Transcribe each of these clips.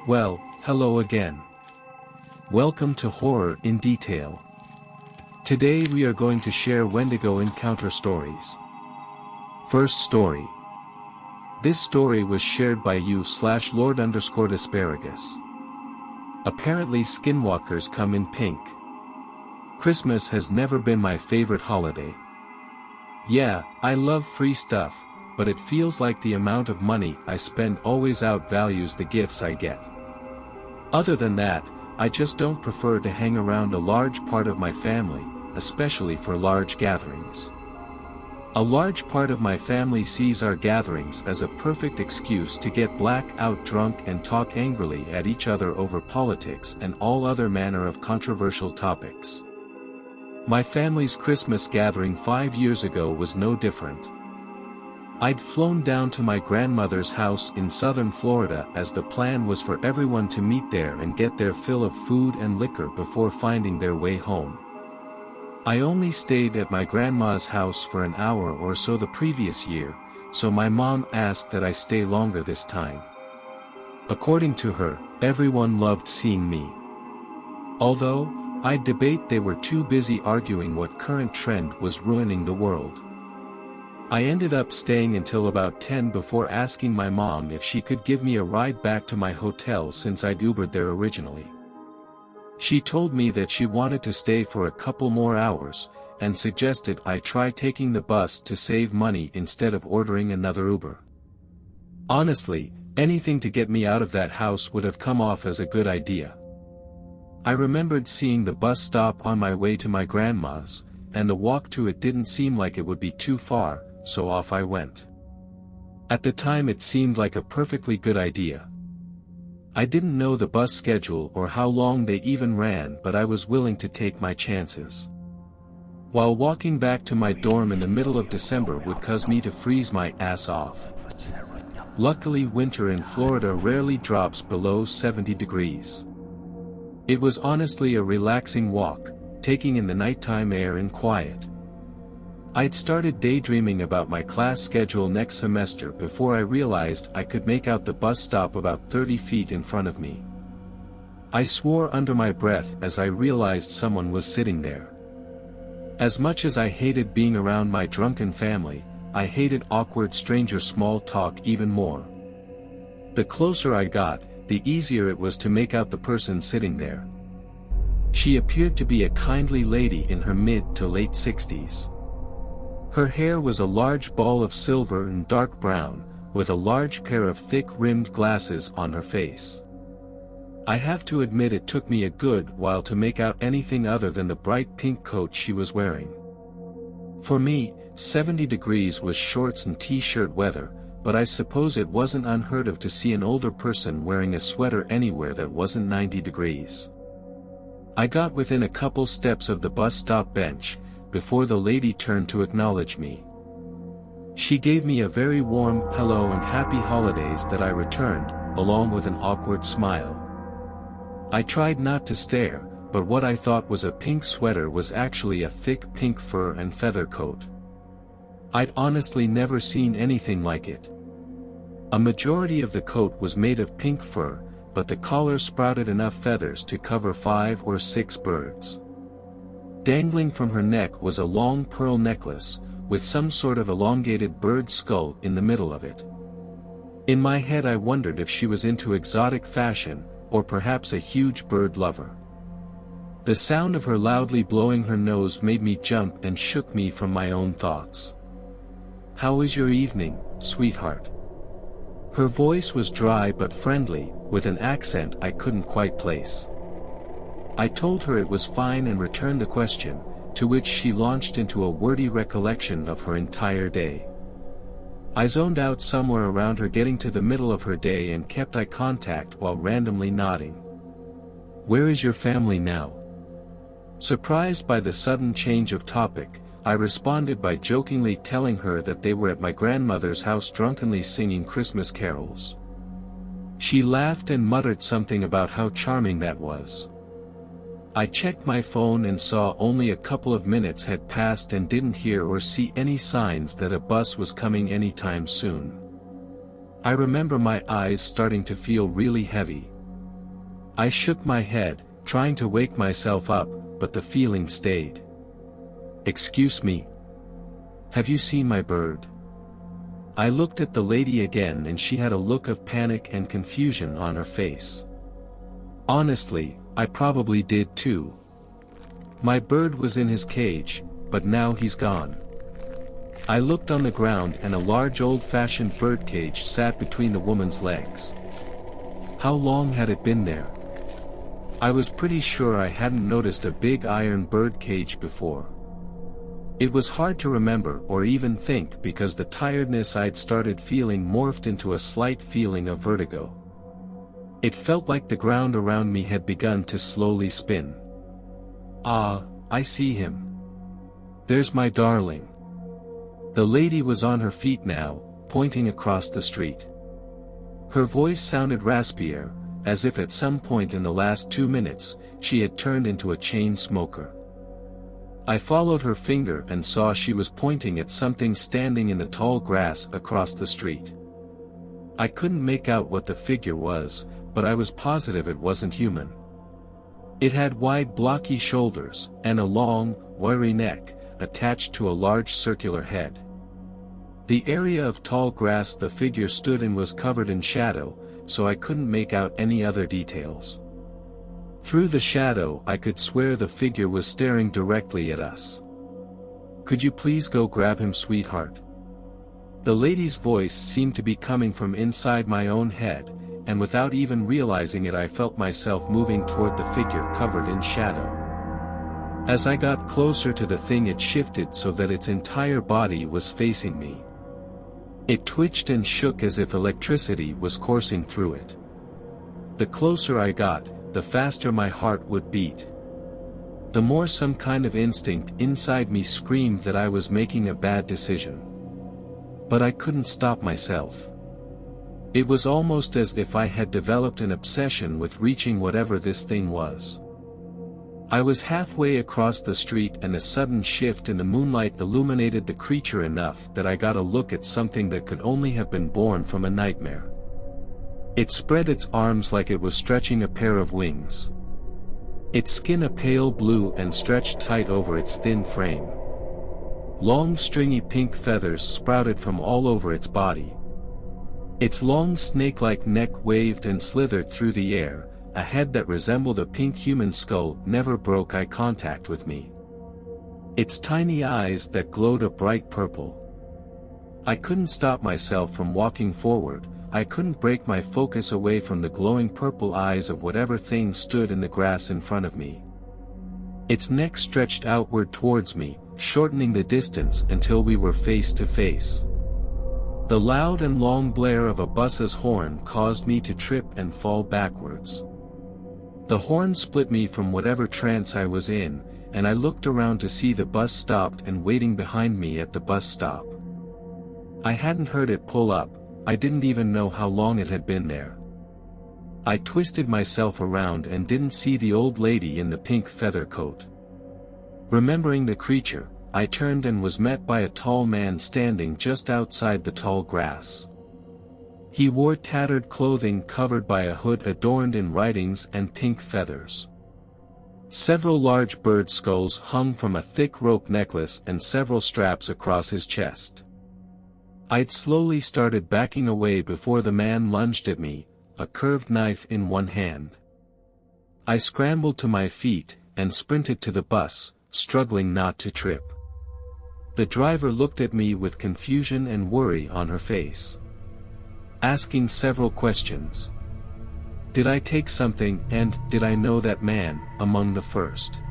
Well, hello again. Welcome to Horror in Detail. Today we are going to share Wendigo encounter stories. First story. This story was shared by you/Lord_Asparagus. Apparently skinwalkers come in pink. Christmas has never been my favorite holiday. Yeah, I love free stuff, but it feels like the amount of money I spend always outvalues the gifts I get. Other than that, I just don't prefer to hang around a large part of my family, especially for large gatherings. A large part of my family sees our gatherings as a perfect excuse to get black-out drunk and talk angrily at each other over politics and all other manner of controversial topics. My family's Christmas gathering 5 years ago was no different. I'd flown down to my grandmother's house in southern Florida as the plan was for everyone to meet there and get their fill of food and liquor before finding their way home. I only stayed at my grandma's house for an hour or so the previous year, so my mom asked that I stay longer this time. According to her, everyone loved seeing me. Although, I'd debate they were too busy arguing what current trend was ruining the world. I ended up staying until about 10 before asking my mom if she could give me a ride back to my hotel since I'd Ubered there originally. She told me that she wanted to stay for a couple more hours, and suggested I try taking the bus to save money instead of ordering another Uber. Honestly, anything to get me out of that house would have come off as a good idea. I remembered seeing the bus stop on my way to my grandma's, and the walk to it didn't seem like it would be too far, so off I went. At the time it seemed like a perfectly good idea. I didn't know the bus schedule or how long they even ran, but I was willing to take my chances. While walking back to my dorm in the middle of December would cause me to freeze my ass off. Luckily winter in Florida rarely drops below 70 degrees. It was honestly a relaxing walk, taking in the nighttime air and quiet. I'd started daydreaming about my class schedule next semester before I realized I could make out the bus stop about 30 feet in front of me. I swore under my breath as I realized someone was sitting there. As much as I hated being around my drunken family, I hated awkward stranger small talk even more. The closer I got, the easier it was to make out the person sitting there. She appeared to be a kindly lady in her mid to late 60s. Her hair was a large ball of silver and dark brown, with a large pair of thick-rimmed glasses on her face. I have to admit it took me a good while to make out anything other than the bright pink coat she was wearing. For me, 70 degrees was shorts and t-shirt weather, but I suppose it wasn't unheard of to see an older person wearing a sweater anywhere that wasn't 90 degrees. I got within a couple steps of the bus stop bench, before the lady turned to acknowledge me. She gave me a very warm hello and happy holidays that I returned, along with an awkward smile. I tried not to stare, but what I thought was a pink sweater was actually a thick pink fur and feather coat. I'd honestly never seen anything like it. A majority of the coat was made of pink fur, but the collar sprouted enough feathers to cover 5 or 6 birds. Dangling from her neck was a long pearl necklace, with some sort of elongated bird skull in the middle of it. In my head I wondered if she was into exotic fashion, or perhaps a huge bird lover. The sound of her loudly blowing her nose made me jump and shook me from my own thoughts. "How was your evening, sweetheart?" Her voice was dry but friendly, with an accent I couldn't quite place. I told her it was fine and returned the question, to which she launched into a wordy recollection of her entire day. I zoned out somewhere around her getting to the middle of her day and kept eye contact while randomly nodding. "Where is your family now?" Surprised by the sudden change of topic, I responded by jokingly telling her that they were at my grandmother's house drunkenly singing Christmas carols. She laughed and muttered something about how charming that was. I checked my phone and saw only a couple of minutes had passed and didn't hear or see any signs that a bus was coming anytime soon. I remember my eyes starting to feel really heavy. I shook my head, trying to wake myself up, but the feeling stayed. "Excuse me. Have you seen my bird?" I looked at the lady again and she had a look of panic and confusion on her face. Honestly, I probably did too. My bird was in his cage, but now he's gone. I looked on the ground and a large old-fashioned birdcage sat between the woman's legs. How long had it been there? I was pretty sure I hadn't noticed a big iron bird cage before. It was hard to remember or even think because the tiredness I'd started feeling morphed into a slight feeling of vertigo. It felt like the ground around me had begun to slowly spin. Ah, I see him. There's my darling. The lady was on her feet now, pointing across the street. Her voice sounded raspier, as if at some point in the last 2 minutes, she had turned into a chain smoker. I followed her finger and saw she was pointing at something standing in the tall grass across the street. I couldn't make out what the figure was, but I was positive it wasn't human. It had wide blocky shoulders, and a long, wiry neck, attached to a large circular head. The area of tall grass the figure stood in was covered in shadow, so I couldn't make out any other details. Through the shadow I could swear the figure was staring directly at us. "Could you please go grab him, sweetheart?" The lady's voice seemed to be coming from inside my own head, and without even realizing it I felt myself moving toward the figure covered in shadow. As I got closer to the thing it shifted so that its entire body was facing me. It twitched and shook as if electricity was coursing through it. The closer I got, the faster my heart would beat. The more some kind of instinct inside me screamed that I was making a bad decision. But I couldn't stop myself. It was almost as if I had developed an obsession with reaching whatever this thing was. I was halfway across the street and a sudden shift in the moonlight illuminated the creature enough that I got a look at something that could only have been born from a nightmare. It spread its arms like it was stretching a pair of wings. Its skin a pale blue and stretched tight over its thin frame. Long stringy pink feathers sprouted from all over its body. Its long snake-like neck waved and slithered through the air. A head that resembled a pink human skull never broke eye contact with me. Its tiny eyes that glowed a bright purple. I couldn't stop myself from walking forward. I couldn't break my focus away from the glowing purple eyes of whatever thing stood in the grass in front of me. Its neck stretched outward towards me, shortening the distance until we were face to face. The loud and long blare of a bus's horn caused me to trip and fall backwards. The horn split me from whatever trance I was in, and I looked around to see the bus stopped and waiting behind me at the bus stop. I hadn't heard it pull up. I didn't even know how long it had been there. I twisted myself around and didn't see the old lady in the pink feather coat. Remembering the creature, I turned and was met by a tall man standing just outside the tall grass. He wore tattered clothing covered by a hood adorned in writings and pink feathers. Several large bird skulls hung from a thick rope necklace and several straps across his chest. I'd slowly started backing away before the man lunged at me, a curved knife in one hand. I scrambled to my feet and sprinted to the bus, struggling not to trip. The driver looked at me with confusion and worry on her face, asking several questions. Did I take something, and did I know that man, among the first?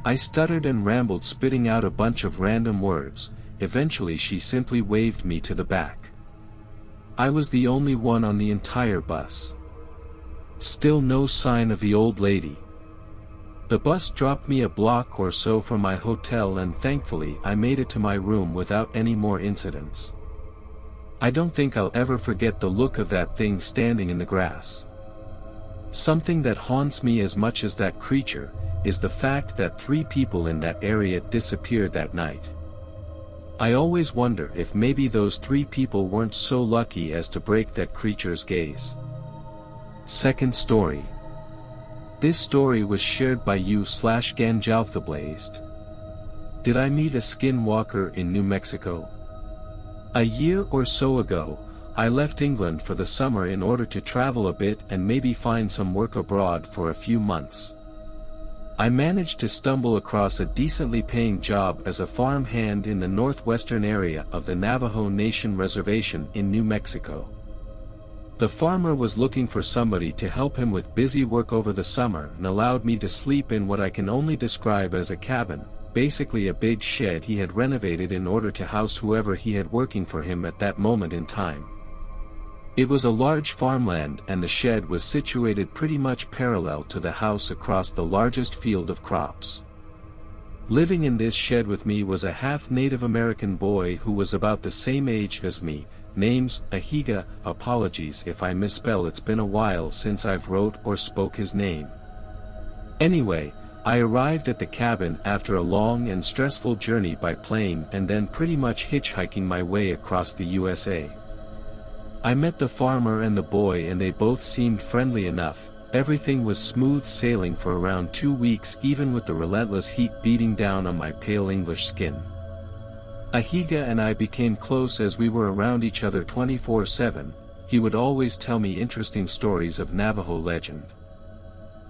I stuttered and rambled, spitting out a bunch of random words. Eventually she simply waved me to the back. I was the only one on the entire bus. Still no sign of the old lady. The bus dropped me a block or so from my hotel and thankfully I made it to my room without any more incidents. I don't think I'll ever forget the look of that thing standing in the grass. Something that haunts me as much as that creature is the fact that 3 people in that area disappeared that night. I always wonder if maybe those 3 people weren't so lucky as to break that creature's gaze. Second story. This story was shared by you/Ganjalthablazed. Did I meet a skinwalker in New Mexico? A year or so ago, I left England for the summer in order to travel a bit and maybe find some work abroad for a few months. I managed to stumble across a decently paying job as a farm hand in the northwestern area of the Navajo Nation Reservation in New Mexico. The farmer was looking for somebody to help him with busy work over the summer and allowed me to sleep in what I can only describe as a cabin, basically a big shed he had renovated in order to house whoever he had working for him at that moment in time. It was a large farmland and the shed was situated pretty much parallel to the house across the largest field of crops. Living in this shed with me was a half Native American boy who was about the same age as me, name's Ahiga. Apologies if I misspell, it's been a while since I've wrote or spoke his name. Anyway, I arrived at the cabin after a long and stressful journey by plane and then pretty much hitchhiking my way across the USA. I met the farmer and the boy and they both seemed friendly enough. Everything was smooth sailing for around 2 weeks, even with the relentless heat beating down on my pale English skin. Ahiga and I became close as we were around each other 24/7. He would always tell me interesting stories of Navajo legend.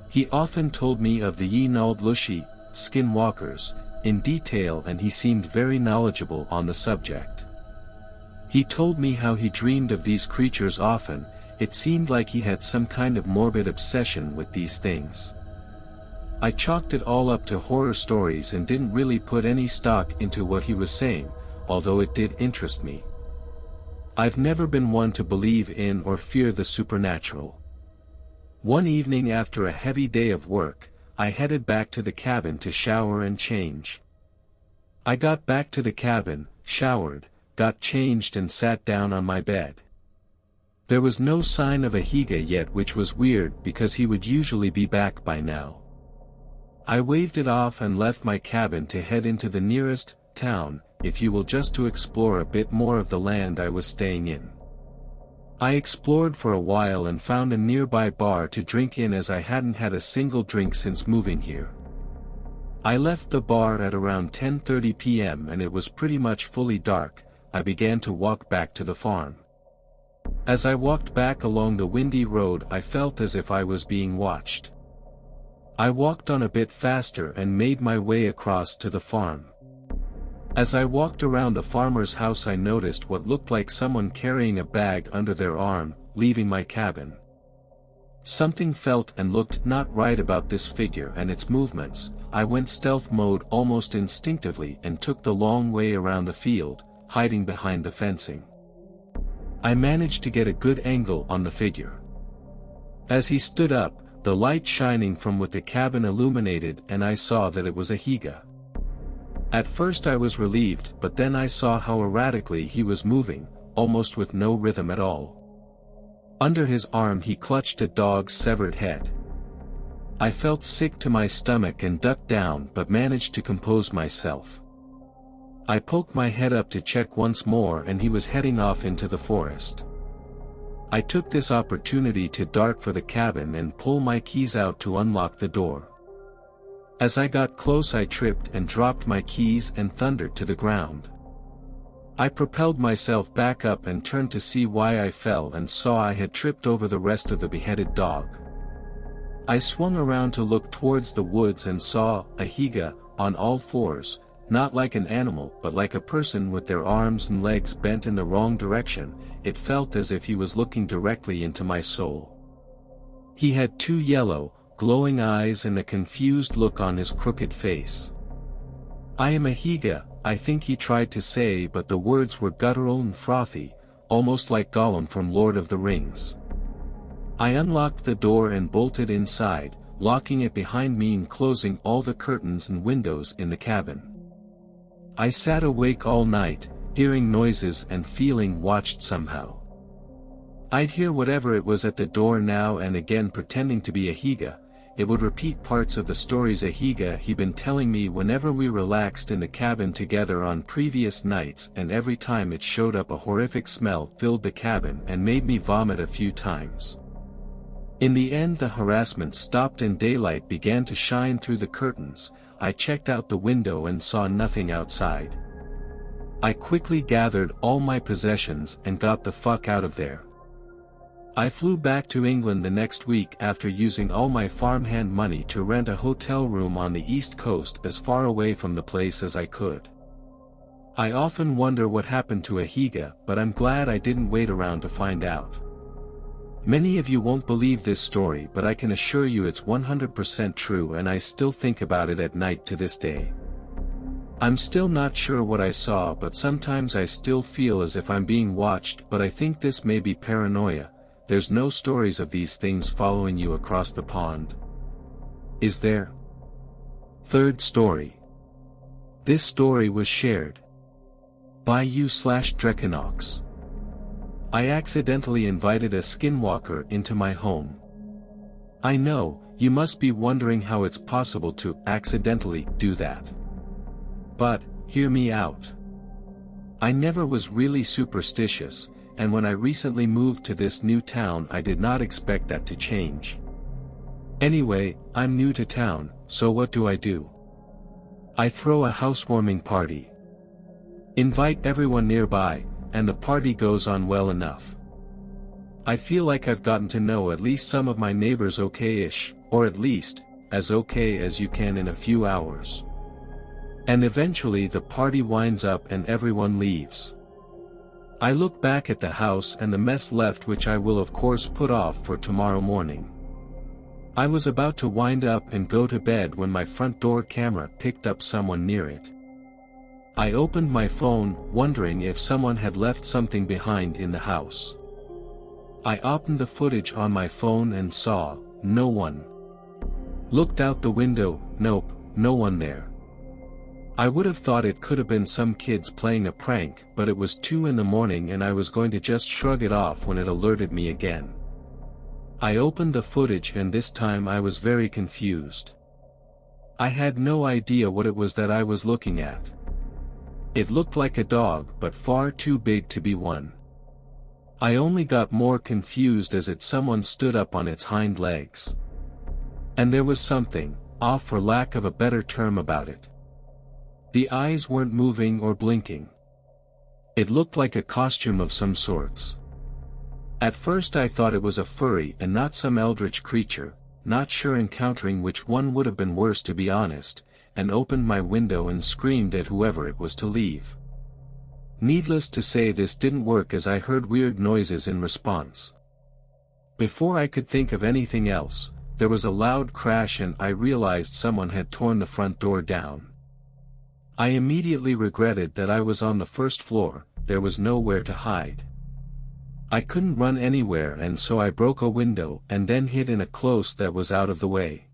He often told me of the Yinaldlushi, skinwalkers, in detail, and he seemed very knowledgeable on the subject. He told me how he dreamed of these creatures often. It seemed like he had some kind of morbid obsession with these things. I chalked it all up to horror stories and didn't really put any stock into what he was saying, although it did interest me. I've never been one to believe in or fear the supernatural. One evening after a heavy day of work, I headed back to the cabin to shower and change. I got back to the cabin, showered, got changed and sat down on my bed. There was no sign of Ahiga yet, which was weird because he would usually be back by now. I waved it off and left my cabin to head into the nearest town, if you will, just to explore a bit more of the land I was staying in. I explored for a while and found a nearby bar to drink in as I hadn't had a single drink since moving here. I left the bar at around 10:30 p.m. and it was pretty much fully dark. I began to walk back to the farm. As I walked back along the windy road, I felt as if I was being watched. I walked on a bit faster and made my way across to the farm. As I walked around the farmer's house, I noticed what looked like someone carrying a bag under their arm, leaving my cabin. Something felt and looked not right about this figure and its movements. I went stealth mode almost instinctively and took the long way around the field, hiding behind the fencing. I managed to get a good angle on the figure. As he stood up, the light shining from within the cabin illuminated and I saw that it was Ahiga. At first I was relieved, but then I saw how erratically he was moving, almost with no rhythm at all. Under his arm he clutched a dog's severed head. I felt sick to my stomach and ducked down, but managed to compose myself. I poked my head up to check once more and he was heading off into the forest. I took this opportunity to dart for the cabin and pull my keys out to unlock the door. As I got close, I tripped and dropped my keys and thundered to the ground. I propelled myself back up and turned to see why I fell and saw I had tripped over the rest of the beheaded dog. I swung around to look towards the woods and saw Ahiga, on all fours, not like an animal but like a person with their arms and legs bent in the wrong direction. It felt as if he was looking directly into my soul. He had 2 yellow, glowing eyes and a confused look on his crooked face. "I am Ahiga," I think he tried to say, but the words were guttural and frothy, almost like Gollum from Lord of the Rings. I unlocked the door and bolted inside, locking it behind me and closing all the curtains and windows in the cabin. I sat awake all night, hearing noises and feeling watched somehow. I'd hear whatever it was at the door now and again, pretending to be Ahiga. It would repeat parts of the stories Ahiga he'd been telling me whenever we relaxed in the cabin together on previous nights, and every time it showed up a horrific smell filled the cabin and made me vomit a few times. In the end the harassment stopped and daylight began to shine through the curtains. I checked out the window and saw nothing outside. I quickly gathered all my possessions and got the fuck out of there. I flew back to England the next week after using all my farmhand money to rent a hotel room on the East Coast as far away from the place as I could. I often wonder what happened to Ahiga, but I'm glad I didn't wait around to find out. Many of you won't believe this story, but I can assure you it's 100% true, and I still think about it at night to this day. I'm still not sure what I saw, but sometimes I still feel as if I'm being watched, but I think this may be paranoia. There's no stories of these things following you across the pond. Is there? Third story. This story was shared by u/Drekinox. I accidentally invited a skinwalker into my home. I know, you must be wondering how it's possible to accidentally do that. But, hear me out. I never was really superstitious, and when I recently moved to this new town I did not expect that to change. Anyway, I'm new to town, so what do? I throw a housewarming party. Invite everyone nearby, and the party goes on well enough. I feel like I've gotten to know at least some of my neighbors okay-ish, or at least, as okay as you can in a few hours. And eventually the party winds up and everyone leaves. I look back at the house and the mess left, which I will of course put off for tomorrow morning. I was about to wind up and go to bed when my front door camera picked up someone near it. I opened my phone, wondering if someone had left something behind in the house. I opened the footage on my phone and saw no one. Looked out the window, nope, no one there. I would have thought it could have been some kids playing a prank, but it was 2 in the morning and I was going to just shrug it off when it alerted me again. I opened the footage and this time I was very confused. I had no idea what it was that I was looking at. It looked like a dog, but far too big to be one. I only got more confused as someone stood up on its hind legs. And there was something off, for lack of a better term, about it. The eyes weren't moving or blinking. It looked like a costume of some sorts. At first I thought it was a furry and not some eldritch creature, not sure encountering which one would have been worse, to be honest, and opened my window and screamed at whoever it was to leave. Needless to say, this didn't work as I heard weird noises in response. Before I could think of anything else, there was a loud crash and I realized someone had torn the front door down. I immediately regretted that I was on the first floor. There was nowhere to hide. I couldn't run anywhere, and so I broke a window and then hid in a close that was out of the way.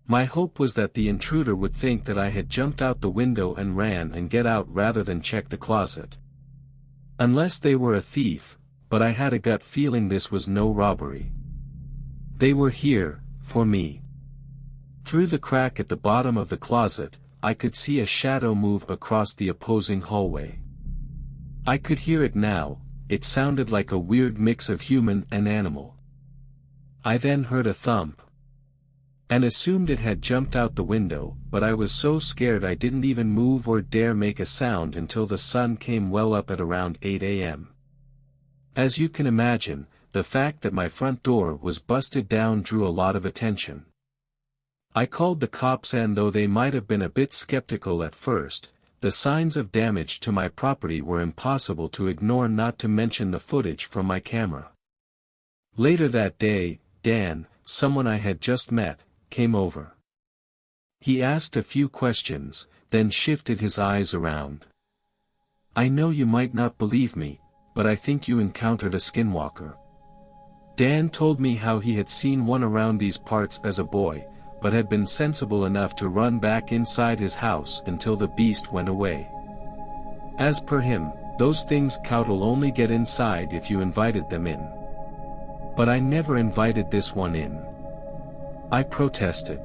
My hope was that the intruder would think that I had jumped out the window and ran and get out rather than check the closet. Unless they were a thief, but I had a gut feeling this was no robbery. They were here, for me. Through the crack at the bottom of the closet, I could see a shadow move across the opposing hallway. I could hear it now. It sounded like a weird mix of human and animal. I then heard a thump, and assumed it had jumped out the window, but I was so scared I didn't even move or dare make a sound until the sun came well up at around 8 a.m. As you can imagine, the fact that my front door was busted down drew a lot of attention. I called the cops, and though they might have been a bit skeptical at first, the signs of damage to my property were impossible to ignore, not to mention the footage from my camera. Later that day, Dan, someone I had just met, came over. He asked a few questions, then shifted his eyes around. "I know you might not believe me, but I think you encountered a skinwalker." Dan told me how he had seen one around these parts as a boy, but had been sensible enough to run back inside his house until the beast went away. As per him, those things will only get inside if you invited them in. But I never invited this one in. I protested.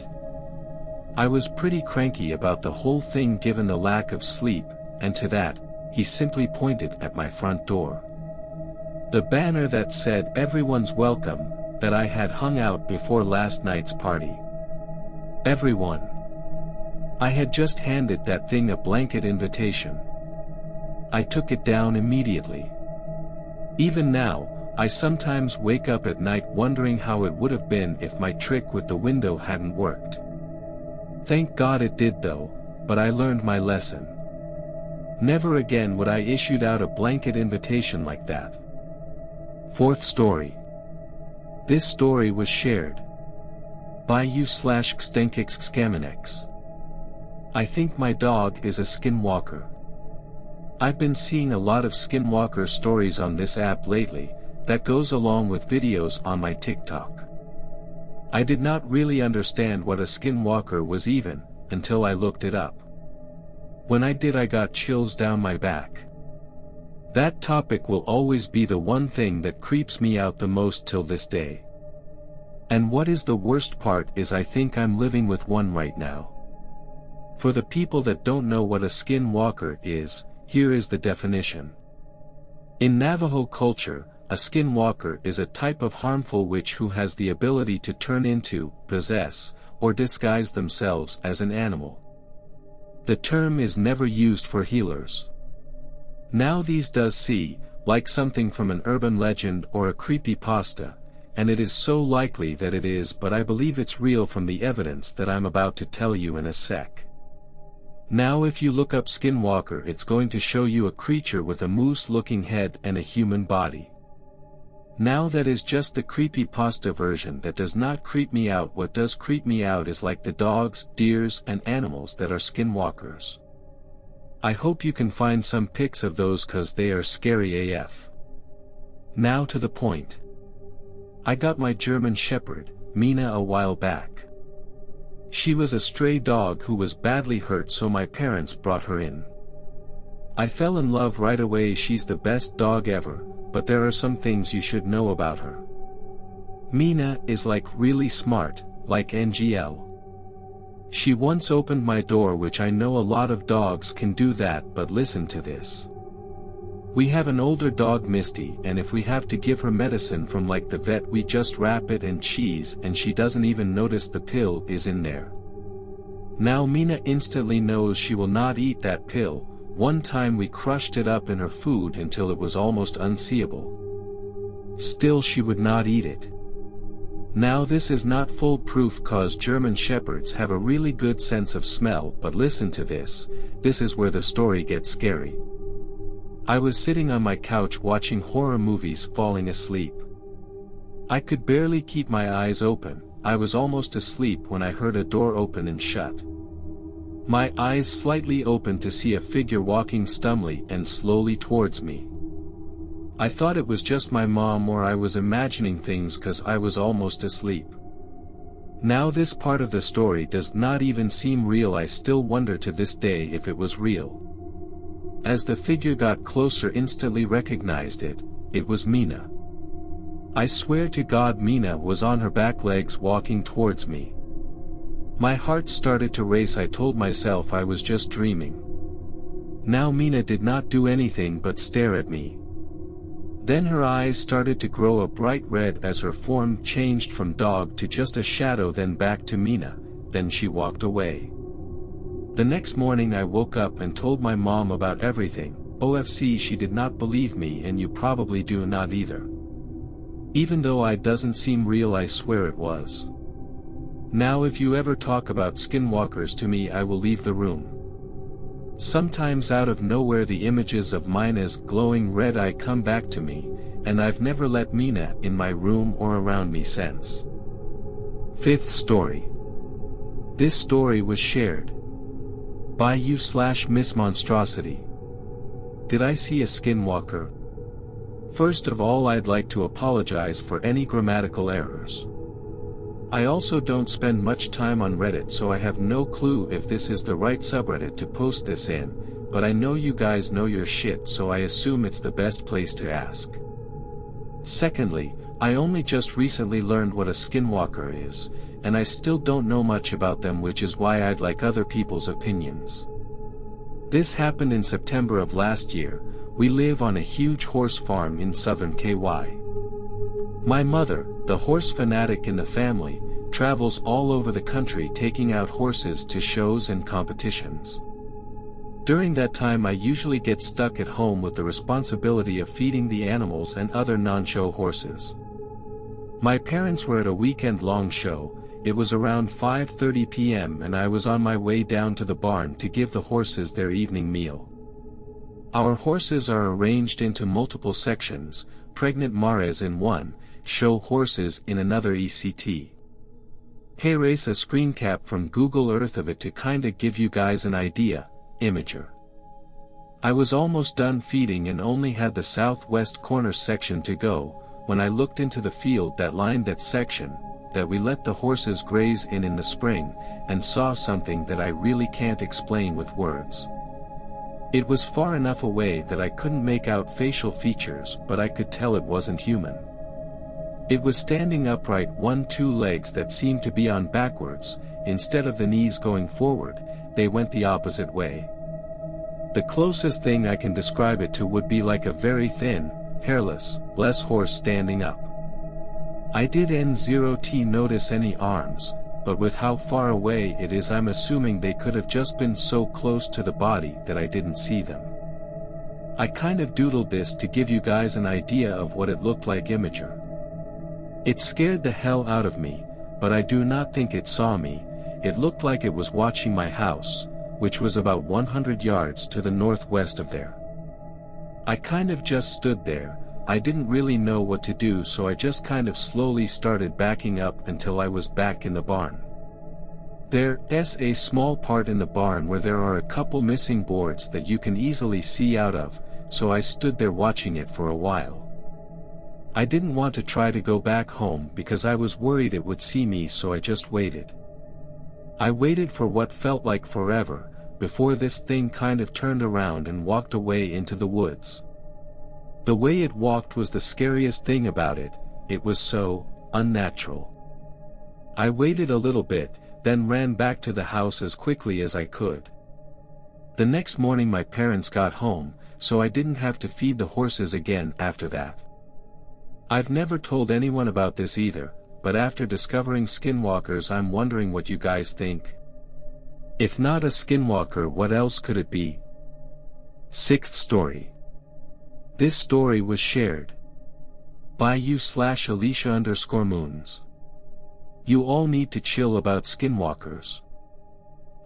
I was pretty cranky about the whole thing given the lack of sleep, and to that, he simply pointed at my front door. The banner that said "Everyone's welcome" that I had hung out before last night's party. Everyone. I had just handed that thing a blanket invitation. I took it down immediately. Even now, I sometimes wake up at night wondering how it would have been if my trick with the window hadn't worked. Thank God it did though, but I learned my lesson. Never again would I issue out a blanket invitation like that. Fourth story. This story was shared by u/xtenkixxkamenex. I think my dog is a skinwalker. I've been seeing a lot of skinwalker stories on this app lately, that goes along with videos on my TikTok. I did not really understand what a skinwalker was even, until I looked it up. When I did, I got chills down my back. That topic will always be the one thing that creeps me out the most till this day. And what is the worst part is I think I'm living with one right now. For the people that don't know what a skinwalker is, here is the definition. In Navajo culture, a skinwalker is a type of harmful witch who has the ability to turn into, possess, or disguise themselves as an animal. The term is never used for healers. Now these does seem like something from an urban legend or a creepypasta, and it is so likely that it is, but I believe it's real from the evidence that I'm about to tell you in a sec. Now if you look up skinwalker, it's going to show you a creature with a moose-looking head and a human body. Now that is just the creepypasta version that does not creep me out. What does creep me out is like the dogs, deers, and animals that are skinwalkers. I hope you can find some pics of those cause they are scary AF. Now to the point. I got my German Shepherd, Mina, a while back. She was a stray dog who was badly hurt, so my parents brought her in. I fell in love right away. She's the best dog ever, but there are some things you should know about her. Mina is like really smart, like NGL. She once opened my door, which I know a lot of dogs can do that, but listen to this. We have an older dog, Misty, and if we have to give her medicine from like the vet, we just wrap it in cheese and she doesn't even notice the pill is in there. Now Mina instantly knows she will not eat that pill. One time we crushed it up in her food until it was almost unseeable. Still she would not eat it. Now this is not foolproof cause German Shepherds have a really good sense of smell, but listen to this, this is where the story gets scary. I was sitting on my couch watching horror movies, falling asleep. I could barely keep my eyes open. I was almost asleep when I heard a door open and shut. My eyes slightly opened to see a figure walking stumbly and slowly towards me. I thought it was just my mom, or I was imagining things cause I was almost asleep. Now this part of the story does not even seem real. I still wonder to this day if it was real. As the figure got closer, instantly recognized it. It was Mina. I swear to God, Mina was on her back legs walking towards me. My heart started to race. I told myself I was just dreaming. Now Mina did not do anything but stare at me. Then her eyes started to grow a bright red as her form changed from dog to just a shadow, then back to Mina, then she walked away. The next morning I woke up and told my mom about everything. OFC, she did not believe me, and you probably do not either. Even though it doesn't seem real, I swear it was. Now if you ever talk about skinwalkers to me, I will leave the room. Sometimes out of nowhere the images of Mina's glowing red eye come back to me, and I've never let Mina in my room or around me since. Fifth story. This story was shared by u/Miss Monstrosity. Did I see a skinwalker? First of all, I'd like to apologize for any grammatical errors. I also don't spend much time on Reddit, so I have no clue if this is the right subreddit to post this in, but I know you guys know your shit, so I assume it's the best place to ask. Secondly, I only just recently learned what a skinwalker is, and I still don't know much about them, which is why I'd like other people's opinions. This happened in September of last year. We live on a huge horse farm in southern KY. My mother, the horse fanatic in the family, travels all over the country taking out horses to shows and competitions. During that time I usually get stuck at home with the responsibility of feeding the animals and other non-show horses. My parents were at a weekend-long show. It was around 5:30 p.m. and I was on my way down to the barn to give the horses their evening meal. Our horses are arranged into multiple sections, pregnant mares in one, show horses in another etc. Hey, race a screen cap from Google Earth of it to kinda give you guys an idea. Imager. I was almost done feeding and only had the southwest corner section to go, when I looked into the field that lined that section, that we let the horses graze in the spring, and saw something that I really can't explain with words. It was far enough away that I couldn't make out facial features, but I could tell it wasn't human. It was standing upright, two legs that seemed to be on backwards, instead of the knees going forward, they went the opposite way. The closest thing I can describe it to would be like a very thin, hairless, less horse standing up. I did N0T notice any arms, but with how far away it is I'm assuming they could have just been so close to the body that I didn't see them. I kind of doodled this to give you guys an idea of what it looked like. Imager. It scared the hell out of me, but I do not think it saw me. It looked like it was watching my house, which was about 100 yards to the northwest of there. I kind of just stood there. I didn't really know what to do, so I just kind of slowly started backing up until I was back in the barn. There's a small part in the barn where there are a couple missing boards that you can easily see out of, so I stood there watching it for a while. I didn't want to try to go back home because I was worried it would see me, so I just waited. I waited for what felt like forever, before this thing kind of turned around and walked away into the woods. The way it walked was the scariest thing about it. It was so unnatural. I waited a little bit, then ran back to the house as quickly as I could. The next morning my parents got home, so I didn't have to feed the horses again after that. I've never told anyone about this either, but after discovering skinwalkers I'm wondering what you guys think. If not a skinwalker, what else could it be? Sixth story. This story was shared by you/Alicia_Moons. You all need to chill about skinwalkers.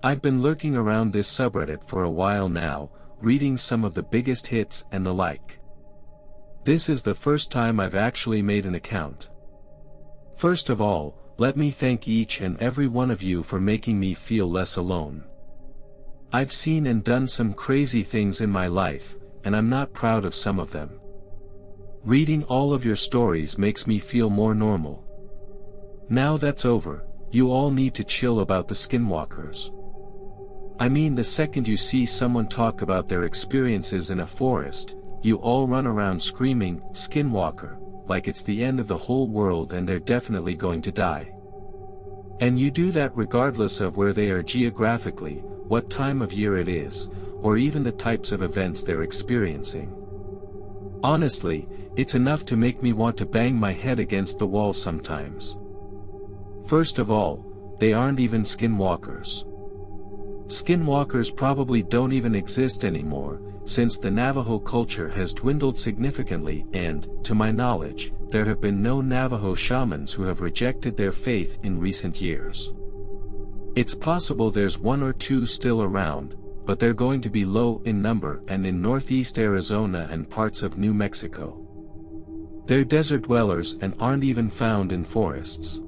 I've been lurking around this subreddit for a while now, reading some of the biggest hits and the like. This is the first time I've actually made an account. First of all, let me thank each and every one of you for making me feel less alone. I've seen and done some crazy things in my life, and I'm not proud of some of them. Reading all of your stories makes me feel more normal. Now that's over, you all need to chill about the skinwalkers. I mean, the second you see someone talk about their experiences in a forest, you all run around screaming, "Skinwalker," like it's the end of the whole world and they're definitely going to die. And you do that regardless of where they are geographically, what time of year it is, or even the types of events they're experiencing. Honestly, it's enough to make me want to bang my head against the wall sometimes. First of all, they aren't even skinwalkers. Skinwalkers probably don't even exist anymore, since the Navajo culture has dwindled significantly and, to my knowledge, there have been no Navajo shamans who have rejected their faith in recent years. It's possible there's one or two still around, but they're going to be low in number and in northeast Arizona and parts of New Mexico. They're desert dwellers and aren't even found in forests.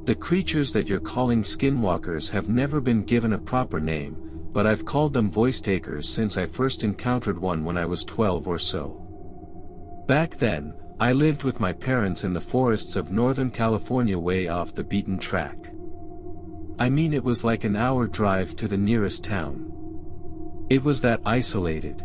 The creatures that you're calling skinwalkers have never been given a proper name, but I've called them voice takers since I first encountered one when I was 12 or so. Back then, I lived with my parents in the forests of Northern California, way off the beaten track. I mean, it was like an hour drive to the nearest town. It was that isolated.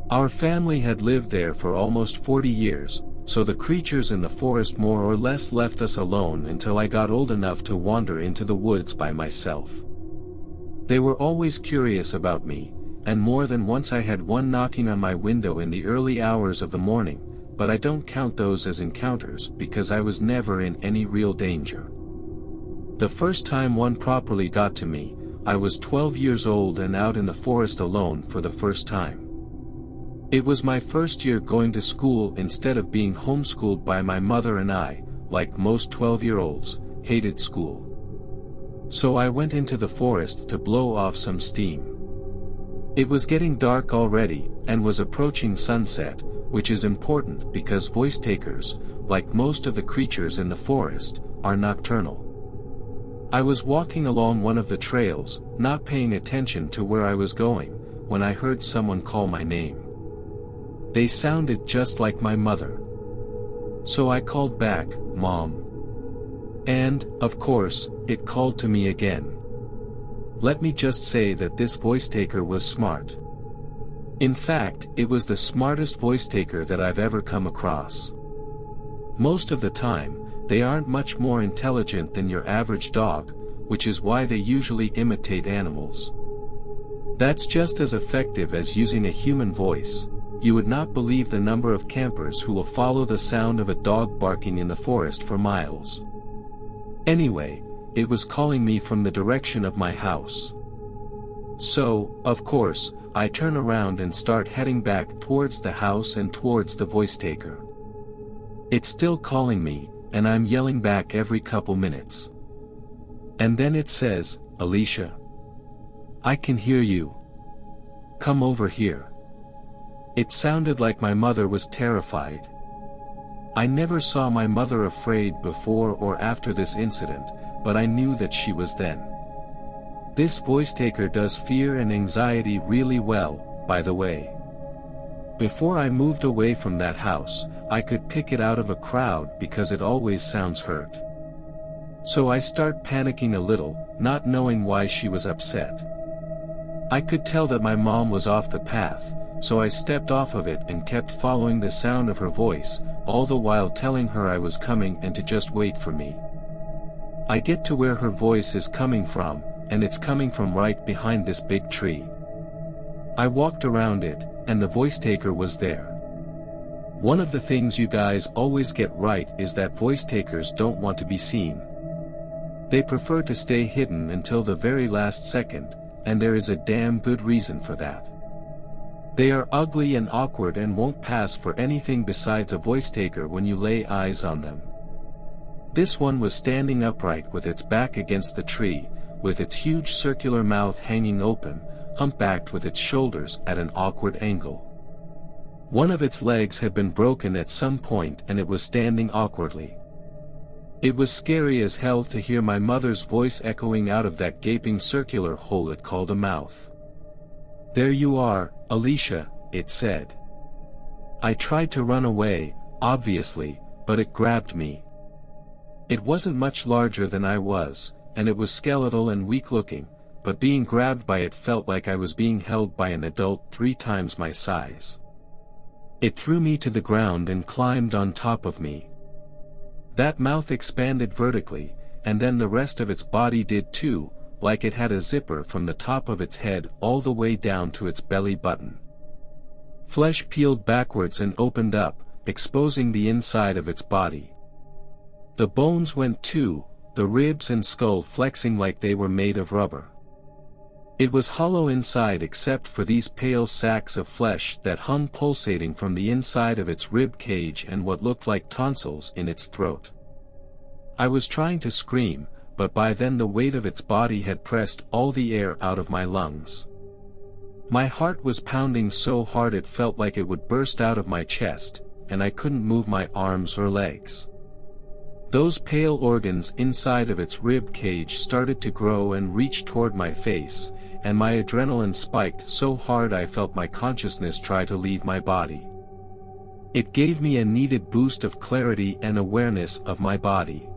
Our family had lived there for almost 40 years, so the creatures in the forest more or less left us alone until I got old enough to wander into the woods by myself. They were always curious about me, and more than once I had one knocking on my window in the early hours of the morning, but I don't count those as encounters because I was never in any real danger. The first time one properly got to me, I was 12 years old and out in the forest alone for the first time. It was my first year going to school instead of being homeschooled by my mother, and I, like most 12-year-olds, hated school. So I went into the forest to blow off some steam. It was getting dark already, and was approaching sunset, which is important because voice takers, like most of the creatures in the forest, are nocturnal. I was walking along one of the trails, not paying attention to where I was going, when I heard someone call my name. They sounded just like my mother. So I called back, "Mom." And, of course, it called to me again. Let me just say that this voice taker was smart. In fact, it was the smartest voice taker that I've ever come across. Most of the time, they aren't much more intelligent than your average dog, which is why they usually imitate animals. That's just as effective as using a human voice. You would not believe the number of campers who will follow the sound of a dog barking in the forest for miles. Anyway, it was calling me from the direction of my house. So, of course, I turn around and start heading back towards the house and towards the voice taker. It's still calling me, and I'm yelling back every couple minutes. And then it says, "Alicia, I can hear you. Come over here." It sounded like my mother was terrified. I never saw my mother afraid before or after this incident, but I knew that she was then. This voice taker does fear and anxiety really well, by the way. Before I moved away from that house, I could pick it out of a crowd because it always sounds hurt. So I start panicking a little, not knowing why she was upset. I could tell that my mom was off the path, so I stepped off of it and kept following the sound of her voice, all the while telling her I was coming and to just wait for me. I get to where her voice is coming from, and it's coming from right behind this big tree. I walked around it, and the voice taker was there. One of the things you guys always get right is that voice takers don't want to be seen. They prefer to stay hidden until the very last second, and there is a damn good reason for that. They are ugly and awkward and won't pass for anything besides a voice taker when you lay eyes on them. This one was standing upright with its back against the tree, with its huge circular mouth hanging open, humpbacked with its shoulders at an awkward angle. One of its legs had been broken at some point and it was standing awkwardly. It was scary as hell to hear my mother's voice echoing out of that gaping circular hole it called a mouth. "There you are, Alicia," it said. I tried to run away, obviously, but it grabbed me. It wasn't much larger than I was, and it was skeletal and weak-looking, but being grabbed by it felt like I was being held by an adult 3 times my size. It threw me to the ground and climbed on top of me. That mouth expanded vertically, and then the rest of its body did too, like it had a zipper from the top of its head all the way down to its belly button. Flesh peeled backwards and opened up, exposing the inside of its body. The bones went too, the ribs and skull flexing like they were made of rubber. It was hollow inside except for these pale sacs of flesh that hung pulsating from the inside of its rib cage and what looked like tonsils in its throat. I was trying to scream, but by then the weight of its body had pressed all the air out of my lungs. My heart was pounding so hard it felt like it would burst out of my chest, and I couldn't move my arms or legs. Those pale organs inside of its rib cage started to grow and reach toward my face, and my adrenaline spiked so hard I felt my consciousness try to leave my body. It gave me a needed boost of clarity and awareness of my body.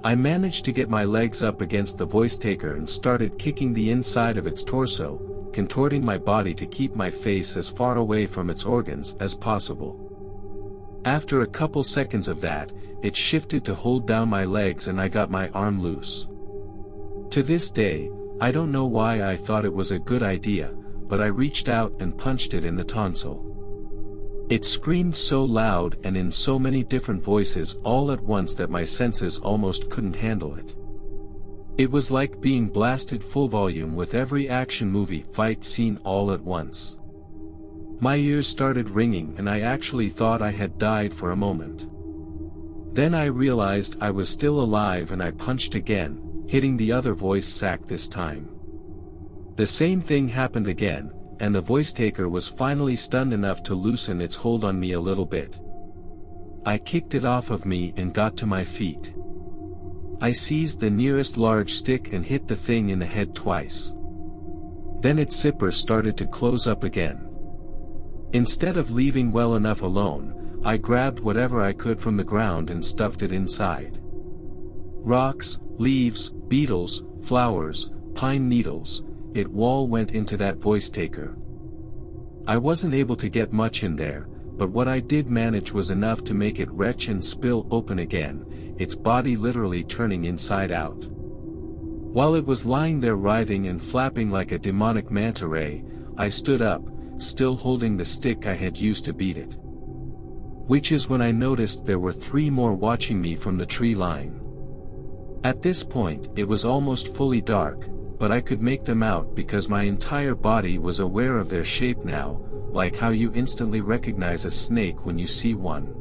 I managed to get my legs up against the voice taker and started kicking the inside of its torso, contorting my body to keep my face as far away from its organs as possible. After a couple seconds of that, it shifted to hold down my legs and I got my arm loose. To this day, I don't know why I thought it was a good idea, but I reached out and punched it in the tonsil. It screamed so loud and in so many different voices all at once that my senses almost couldn't handle it. It was like being blasted full volume with every action movie fight scene all at once. My ears started ringing and I actually thought I had died for a moment. Then I realized I was still alive and I punched again, hitting the other voice sack this time. The same thing happened again, and the voice taker was finally stunned enough to loosen its hold on me a little bit. I kicked it off of me and got to my feet. I seized the nearest large stick and hit the thing in the head twice. Then its zipper started to close up again. Instead of leaving well enough alone, I grabbed whatever I could from the ground and stuffed it inside. Rocks, leaves, beetles, flowers, pine needles, it all went into that voice taker. I wasn't able to get much in there, but what I did manage was enough to make it retch and spill open again, its body literally turning inside out. While it was lying there writhing and flapping like a demonic manta ray, I stood up, still holding the stick I had used to beat it. Which is when I noticed there were 3 more watching me from the tree line. At this point, it was almost fully dark, but I could make them out because my entire body was aware of their shape now, like how you instantly recognize a snake when you see one.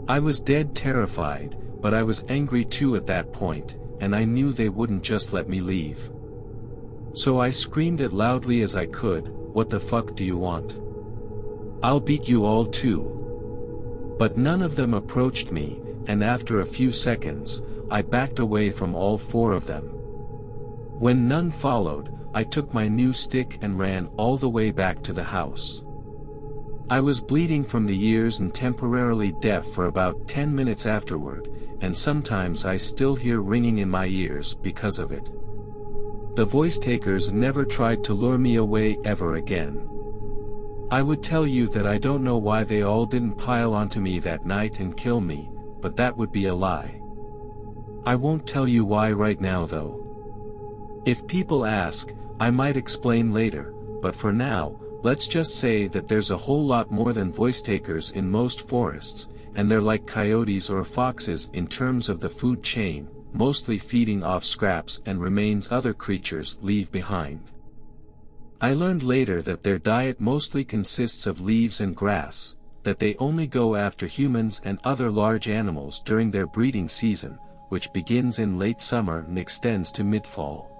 I was dead terrified, but I was angry too at that point, and I knew they wouldn't just let me leave. So I screamed as loudly as I could, "What the fuck do you want? I'll beat you all too." But none of them approached me, and after a few seconds, I backed away from all 4 of them. When none followed, I took my new stick and ran all the way back to the house. I was bleeding from the ears and temporarily deaf for about 10 minutes afterward, and sometimes I still hear ringing in my ears because of it. The voice takers never tried to lure me away ever again. I would tell you that I don't know why they all didn't pile onto me that night and kill me, but that would be a lie. I won't tell you why right now though. If people ask, I might explain later, but for now, let's just say that there's a whole lot more than voice takers in most forests, and they're like coyotes or foxes in terms of the food chain, mostly feeding off scraps and remains other creatures leave behind. I learned later that their diet mostly consists of leaves and grass, that they only go after humans and other large animals during their breeding season, which begins in late summer and extends to mid-fall.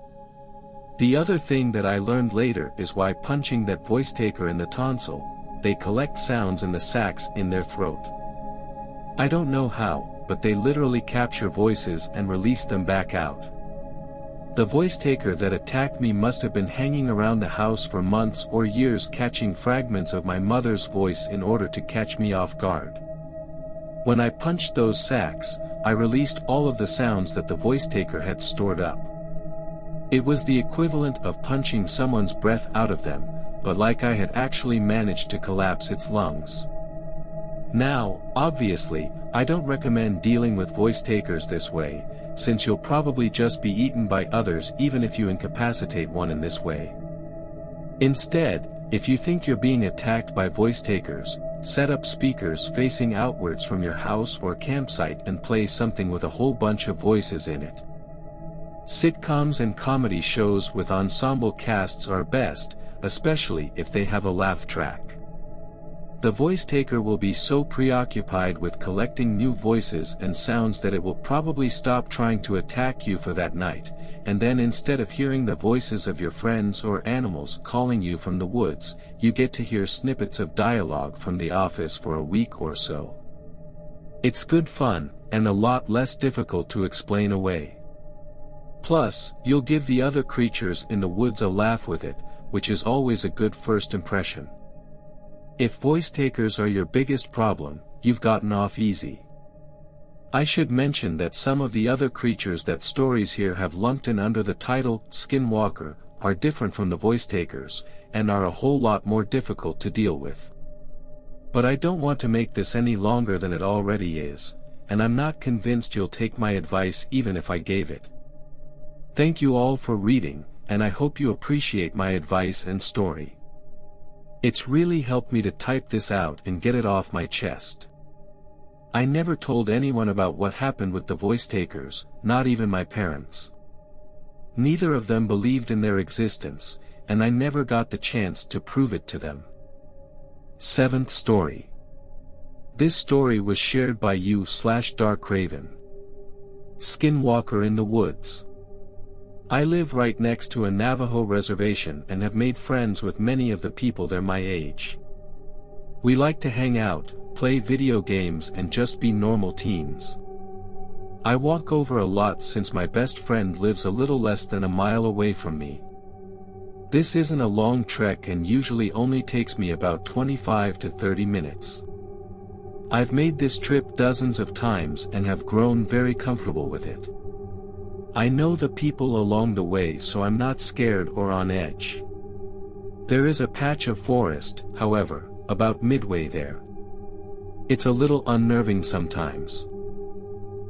The other thing that I learned later is why punching that voice taker in the tonsil, they collect sounds in the sacs in their throat. I don't know how, but they literally capture voices and release them back out. The voice taker that attacked me must have been hanging around the house for months or years catching fragments of my mother's voice in order to catch me off guard. When I punched those sacs, I released all of the sounds that the voice taker had stored up. It was the equivalent of punching someone's breath out of them, but like I had actually managed to collapse its lungs. Now, obviously, I don't recommend dealing with voice takers this way, since you'll probably just be eaten by others even if you incapacitate one in this way. Instead, if you think you're being attacked by voice takers, set up speakers facing outwards from your house or campsite and play something with a whole bunch of voices in it. Sitcoms and comedy shows with ensemble casts are best, especially if they have a laugh track. The voice taker will be so preoccupied with collecting new voices and sounds that it will probably stop trying to attack you for that night, and then instead of hearing the voices of your friends or animals calling you from the woods, you get to hear snippets of dialogue from the office for a week or so. It's good fun, and a lot less difficult to explain away. Plus, you'll give the other creatures in the woods a laugh with it, which is always a good first impression. If voice takers are your biggest problem, you've gotten off easy. I should mention that some of the other creatures that stories here have lumped in under the title Skinwalker are different from the voice takers, and are a whole lot more difficult to deal with. But I don't want to make this any longer than it already is, and I'm not convinced you'll take my advice even if I gave it. Thank you all for reading, and I hope you appreciate my advice and story. It's really helped me to type this out and get it off my chest. I never told anyone about what happened with the voice takers, not even my parents. Neither of them believed in their existence, and I never got the chance to prove it to them. 7th story. This story was shared by you/Darkraven. Skinwalker in the woods. I live right next to a Navajo reservation and have made friends with many of the people there my age. We like to hang out, play video games and just be normal teens. I walk over a lot since my best friend lives a little less than a mile away from me. This isn't a long trek and usually only takes me about 25 to 30 minutes. I've made this trip dozens of times and have grown very comfortable with it. I know the people along the way, so I'm not scared or on edge. There is a patch of forest, however, about midway there. It's a little unnerving sometimes.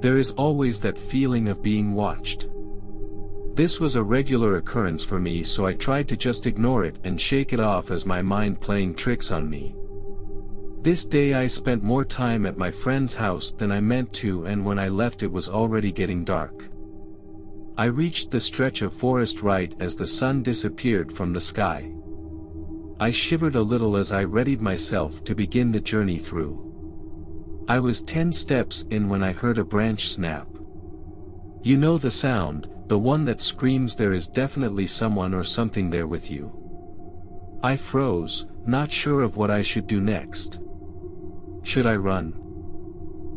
There is always that feeling of being watched. This was a regular occurrence for me, so I tried to just ignore it and shake it off as my mind playing tricks on me. This day I spent more time at my friend's house than I meant to, and when I left it was already getting dark. I reached the stretch of forest right as the sun disappeared from the sky. I shivered a little as I readied myself to begin the journey through. I was 10 steps in when I heard a branch snap. You know the sound, the one that screams there is definitely someone or something there with you. I froze, not sure of what I should do next. Should I run?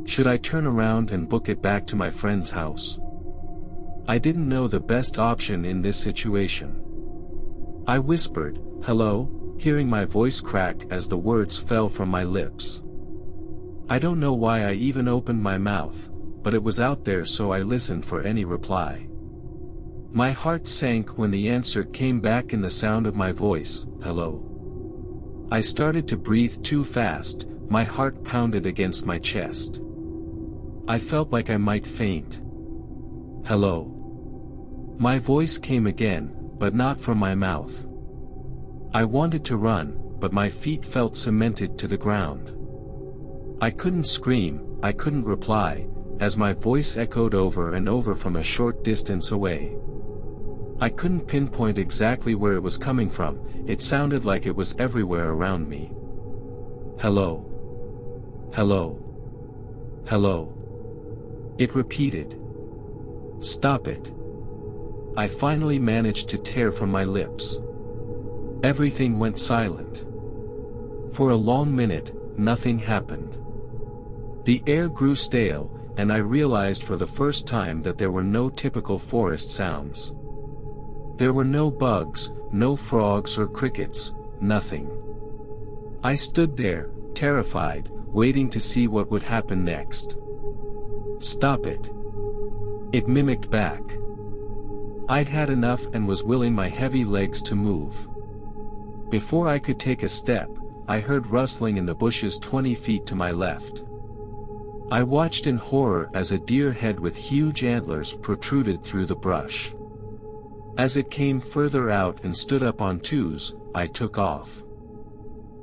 Should I turn around and book it back to my friend's house? I didn't know the best option in this situation. I whispered, "Hello," hearing my voice crack as the words fell from my lips. I don't know why I even opened my mouth, but it was out there, so I listened for any reply. My heart sank when the answer came back in the sound of my voice, "Hello." I started to breathe too fast, my heart pounded against my chest. I felt like I might faint. "Hello." My voice came again, but not from my mouth. I wanted to run, but my feet felt cemented to the ground. I couldn't scream, I couldn't reply, as my voice echoed over and over from a short distance away. I couldn't pinpoint exactly where it was coming from, it sounded like it was everywhere around me. "Hello. Hello. Hello." It repeated. "Stop it." I finally managed to tear from my lips. Everything went silent. For a long minute, nothing happened. The air grew stale, and I realized for the first time that there were no typical forest sounds. There were no bugs, no frogs or crickets, nothing. I stood there, terrified, waiting to see what would happen next. "Stop it." It mimicked back. I'd had enough and was willing my heavy legs to move. Before I could take a step, I heard rustling in the bushes 20 feet to my left. I watched in horror as a deer head with huge antlers protruded through the brush. As it came further out and stood up on twos, I took off.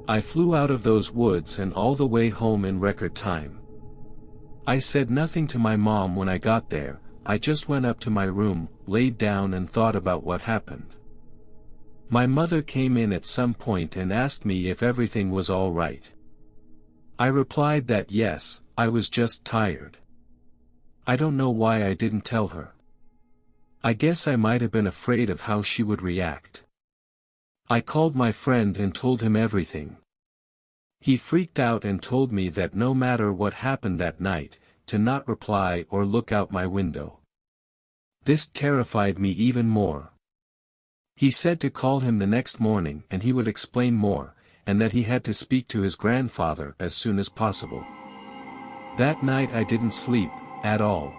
I flew out of those woods and all the way home in record time. I said nothing to my mom when I got there, I just went up to my room, laid down and thought about what happened. My mother came in at some point and asked me if everything was all right. I replied that yes, I was just tired. I don't know why I didn't tell her. I guess I might have been afraid of how she would react. I called my friend and told him everything. He freaked out and told me that no matter what happened that night, to not reply or look out my window. This terrified me even more. He said to call him the next morning and he would explain more, and that he had to speak to his grandfather as soon as possible. That night I didn't sleep, at all.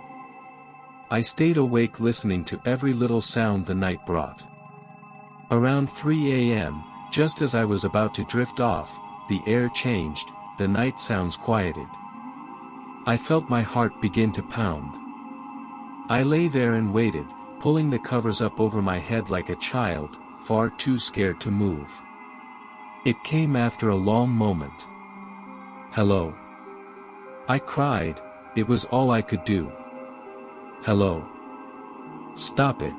I stayed awake listening to every little sound the night brought. Around 3 a.m., just as I was about to drift off, the air changed, the night sounds quieted. I felt my heart begin to pound. I lay there and waited, pulling the covers up over my head like a child, far too scared to move. It came after a long moment. Hello. I cried, it was all I could do. Hello. Stop it.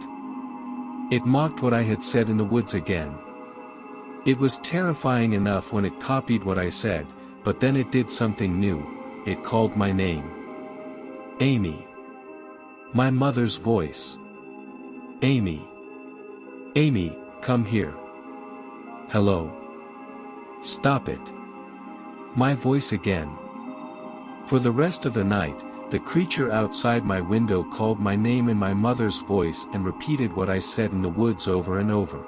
It mocked what I had said in the woods again. It was terrifying enough when it copied what I said, but then it did something new, it called my name. Amy. My mother's voice. Amy. Amy, come here. Hello. Stop it. My voice again. For the rest of the night, the creature outside my window called my name in my mother's voice and repeated what I said in the woods over and over.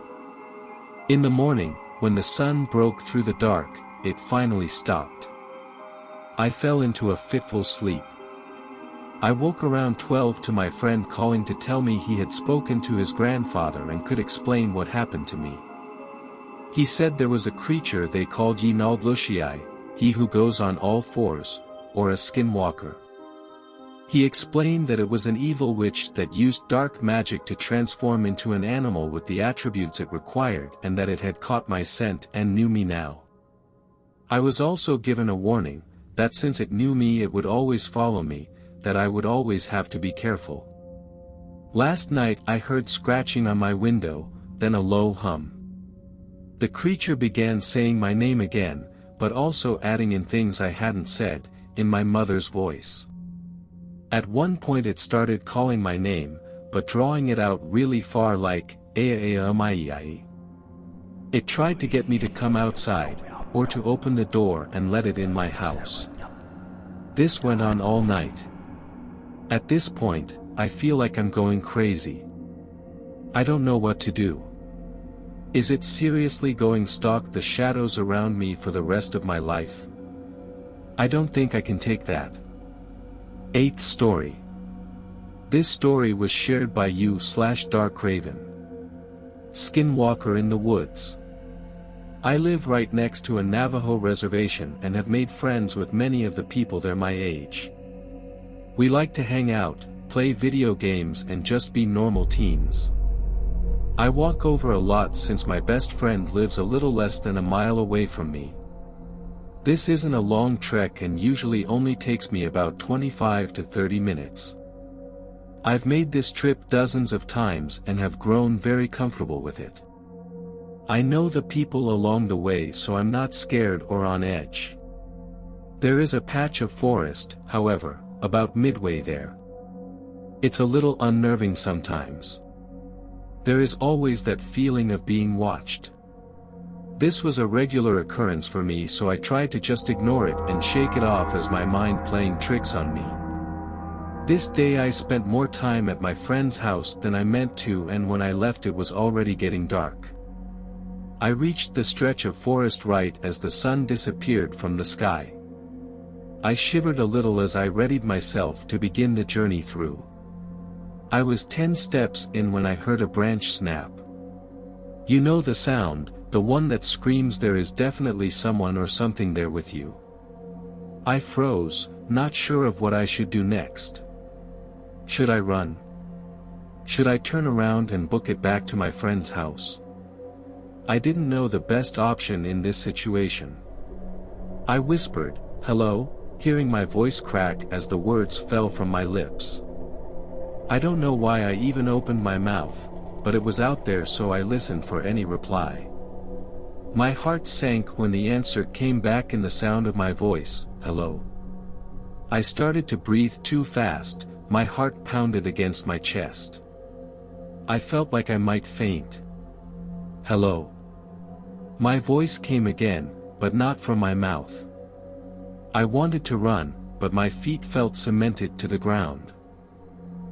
In the morning, when the sun broke through the dark, it finally stopped. I fell into a fitful sleep. I woke around 12 to my friend calling to tell me he had spoken to his grandfather and could explain what happened to me. He said there was a creature they called Yinaldlushii, he who goes on all fours, or a skinwalker. He explained that it was an evil witch that used dark magic to transform into an animal with the attributes it required and that it had caught my scent and knew me now. I was also given a warning, that since it knew me it would always follow me, that I would always have to be careful. Last night I heard scratching on my window, then a low hum. The creature began saying my name again, but also adding in things I hadn't said, in my mother's voice. At one point it started calling my name, but drawing it out really far like, Ea Ea Mai. It tried to get me to come outside, or to open the door and let it in my house. This went on all night. At this point, I feel like I'm going crazy. I don't know what to do. Is it seriously going to stalk the shadows around me for the rest of my life? I don't think I can take that. 8th story. This story was shared by you/Darkraven. Skinwalker in the woods. I live right next to a Navajo reservation and have made friends with many of the people there my age. We like to hang out, play video games and just be normal teens. I walk over a lot since my best friend lives a little less than a mile away from me. This isn't a long trek and usually only takes me about 25 to 30 minutes. I've made this trip dozens of times and have grown very comfortable with it. I know the people along the way so I'm not scared or on edge. There is a patch of forest, however, about midway there. It's a little unnerving sometimes. There is always that feeling of being watched. This was a regular occurrence for me so I tried to just ignore it and shake it off as my mind playing tricks on me. This day I spent more time at my friend's house than I meant to and when I left it was already getting dark. I reached the stretch of forest right as the sun disappeared from the sky. I shivered a little as I readied myself to begin the journey through. I was 10 steps in when I heard a branch snap. You know the sound, the one that screams there is definitely someone or something there with you. I froze, not sure of what I should do next. Should I run? Should I turn around and book it back to my friend's house? I didn't know the best option in this situation. I whispered, "Hello," hearing my voice crack as the words fell from my lips. I don't know why I even opened my mouth, but it was out there so I listened for any reply. My heart sank when the answer came back in the sound of my voice, "Hello." I started to breathe too fast, my heart pounded against my chest. I felt like I might faint. "Hello." My voice came again, but not from my mouth. I wanted to run, but my feet felt cemented to the ground.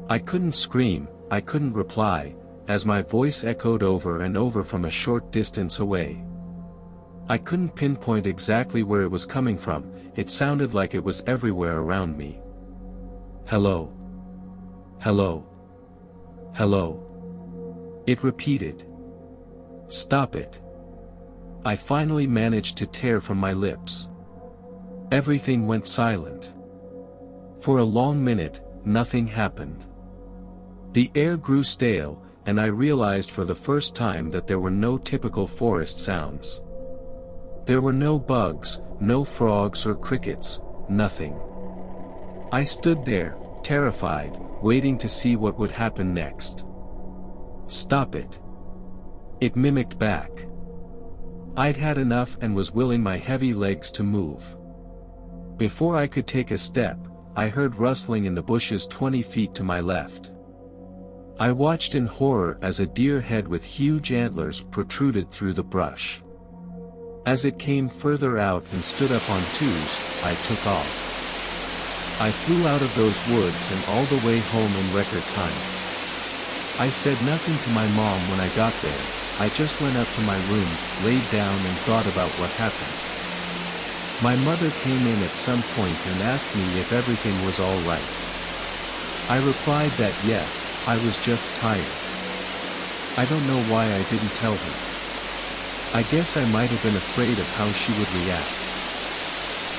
I couldn't scream, I couldn't reply, as my voice echoed over and over from a short distance away. I couldn't pinpoint exactly where it was coming from, it sounded like it was everywhere around me. "Hello. Hello. Hello." It repeated. "Stop it." I finally managed to tear from my lips. Everything went silent. For a long minute, nothing happened. The air grew stale, and I realized for the first time that there were no typical forest sounds. There were no bugs, no frogs or crickets, nothing. I stood there, terrified, waiting to see what would happen next. "Stop it!" it mimicked back. I'd had enough and was willing my heavy legs to move. Before I could take a step, I heard rustling in the bushes 20 feet to my left. I watched in horror as a deer head with huge antlers protruded through the brush. As it came further out and stood up on twos, I took off. I flew out of those woods and all the way home in record time. I said nothing to my mom when I got there. I just went up to my room, laid down and thought about what happened. My mother came in at some point and asked me if everything was all right. I replied that yes, I was just tired. I don't know why I didn't tell her. I guess I might have been afraid of how she would react.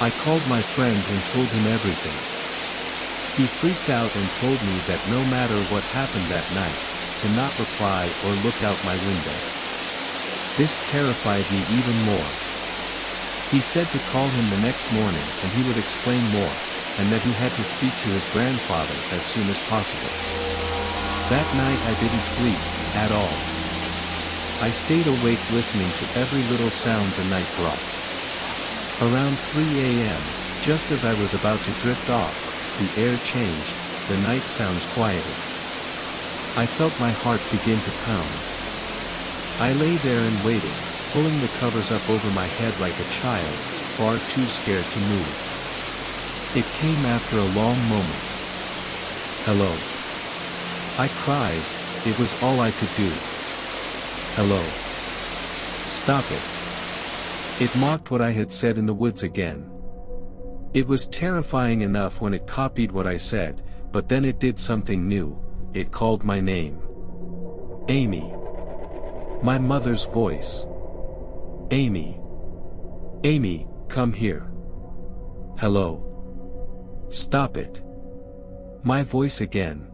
I called my friend and told him everything. He freaked out and told me that no matter what happened that night, to not reply or look out my window. This terrified me even more. He said to call him the next morning and he would explain more, and that he had to speak to his grandfather as soon as possible. That night I didn't sleep, at all. I stayed awake listening to every little sound the night brought. Around 3 a.m., just as I was about to drift off, the air changed, the night sounds quieted. I felt my heart begin to pound. I lay there and waited, pulling the covers up over my head like a child, far too scared to move. It came after a long moment. "Hello." I cried, it was all I could do. "Hello. Stop it." It mocked what I had said in the woods again. It was terrifying enough when it copied what I said, but then it did something new. It called my name. Amy. My mother's voice. "Amy. Amy, come here." "Hello. Stop it." My voice again.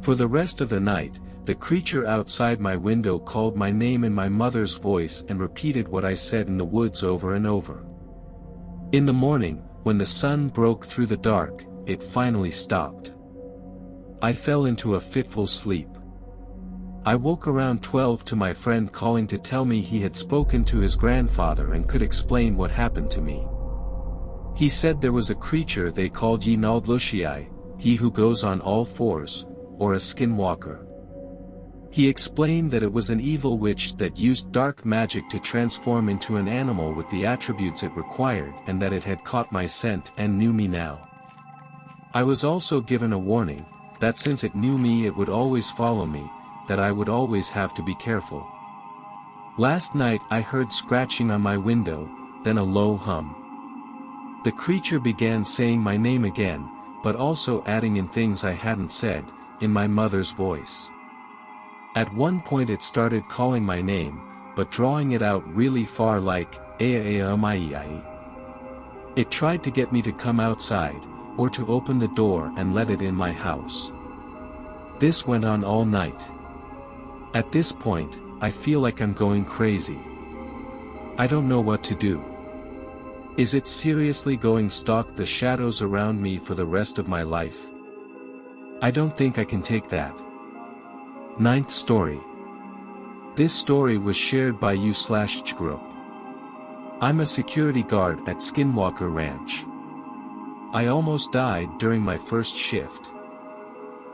For the rest of the night, the creature outside my window called my name in my mother's voice and repeated what I said in the woods over and over. In the morning, when the sun broke through the dark, it finally stopped. I fell into a fitful sleep. I woke around 12 to my friend calling to tell me he had spoken to his grandfather and could explain what happened to me. He said there was a creature they called Yinaldlushii, he who goes on all fours, or a skinwalker. He explained that it was an evil witch that used dark magic to transform into an animal with the attributes it required and that it had caught my scent and knew me now. I was also given a warning, that since it knew me it would always follow me, that I would always have to be careful. Last night I heard scratching on my window, then a low hum. The creature began saying my name again, but also adding in things I hadn't said, in my mother's voice. At one point it started calling my name, but drawing it out really far like, "Aa-aa-mai-ai." It tried to get me to come outside, or to open the door and let it in my house. This went on all night. At this point, I feel like I'm going crazy. I don't know what to do. Is it seriously going stalk the shadows around me for the rest of my life? I don't think I can take that. 9th story. This story was shared by u/group. I'm a security guard at Skinwalker Ranch. I almost died during my first shift.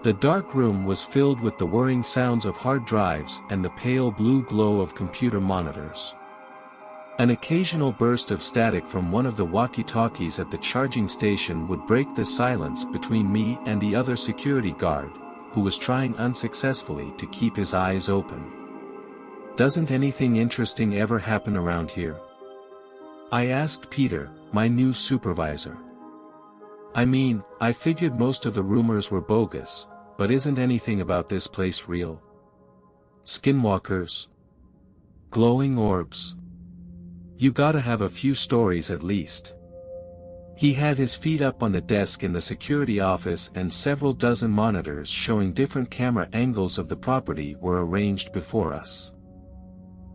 The dark room was filled with the whirring sounds of hard drives and the pale blue glow of computer monitors. An occasional burst of static from one of the walkie-talkies at the charging station would break the silence between me and the other security guard, who was trying unsuccessfully to keep his eyes open. Doesn't anything interesting ever happen around here? I asked Peter, my new supervisor. I mean, I figured most of the rumors were bogus, but isn't anything about this place real? Skinwalkers? Glowing orbs? You gotta have a few stories at least. He had his feet up on the desk in the security office and several dozen monitors showing different camera angles of the property were arranged before us.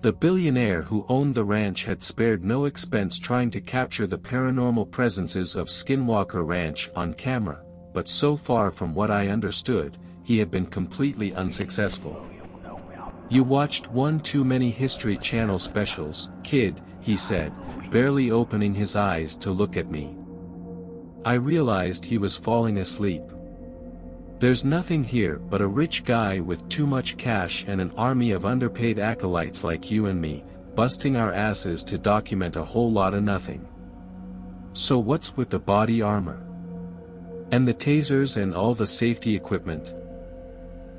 The billionaire who owned the ranch had spared no expense trying to capture the paranormal presences of Skinwalker Ranch on camera, but so far from what I understood, he had been completely unsuccessful. "You watched one too many History Channel specials, kid," he said, barely opening his eyes to look at me. I realized he was falling asleep. "There's nothing here but a rich guy with too much cash and an army of underpaid acolytes like you and me, busting our asses to document a whole lot of nothing. So what's with the body armor? And the tasers and all the safety equipment?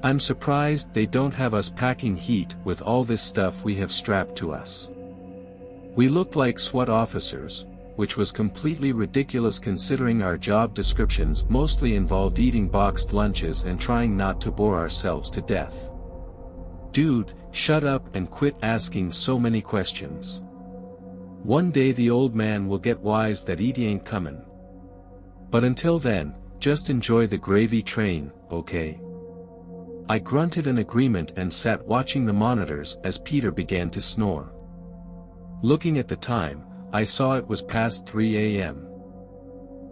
I'm surprised they don't have us packing heat with all this stuff we have strapped to us. We looked like SWAT officers, which was completely ridiculous considering our job descriptions mostly involved eating boxed lunches and trying not to bore ourselves to death. Dude, shut up and quit asking so many questions. One day the old man will get wise that Edie ain't comin'. But until then, just enjoy the gravy train, okay?" I grunted an agreement and sat watching the monitors as Peter began to snore. Looking at the time, I saw it was past 3 a.m.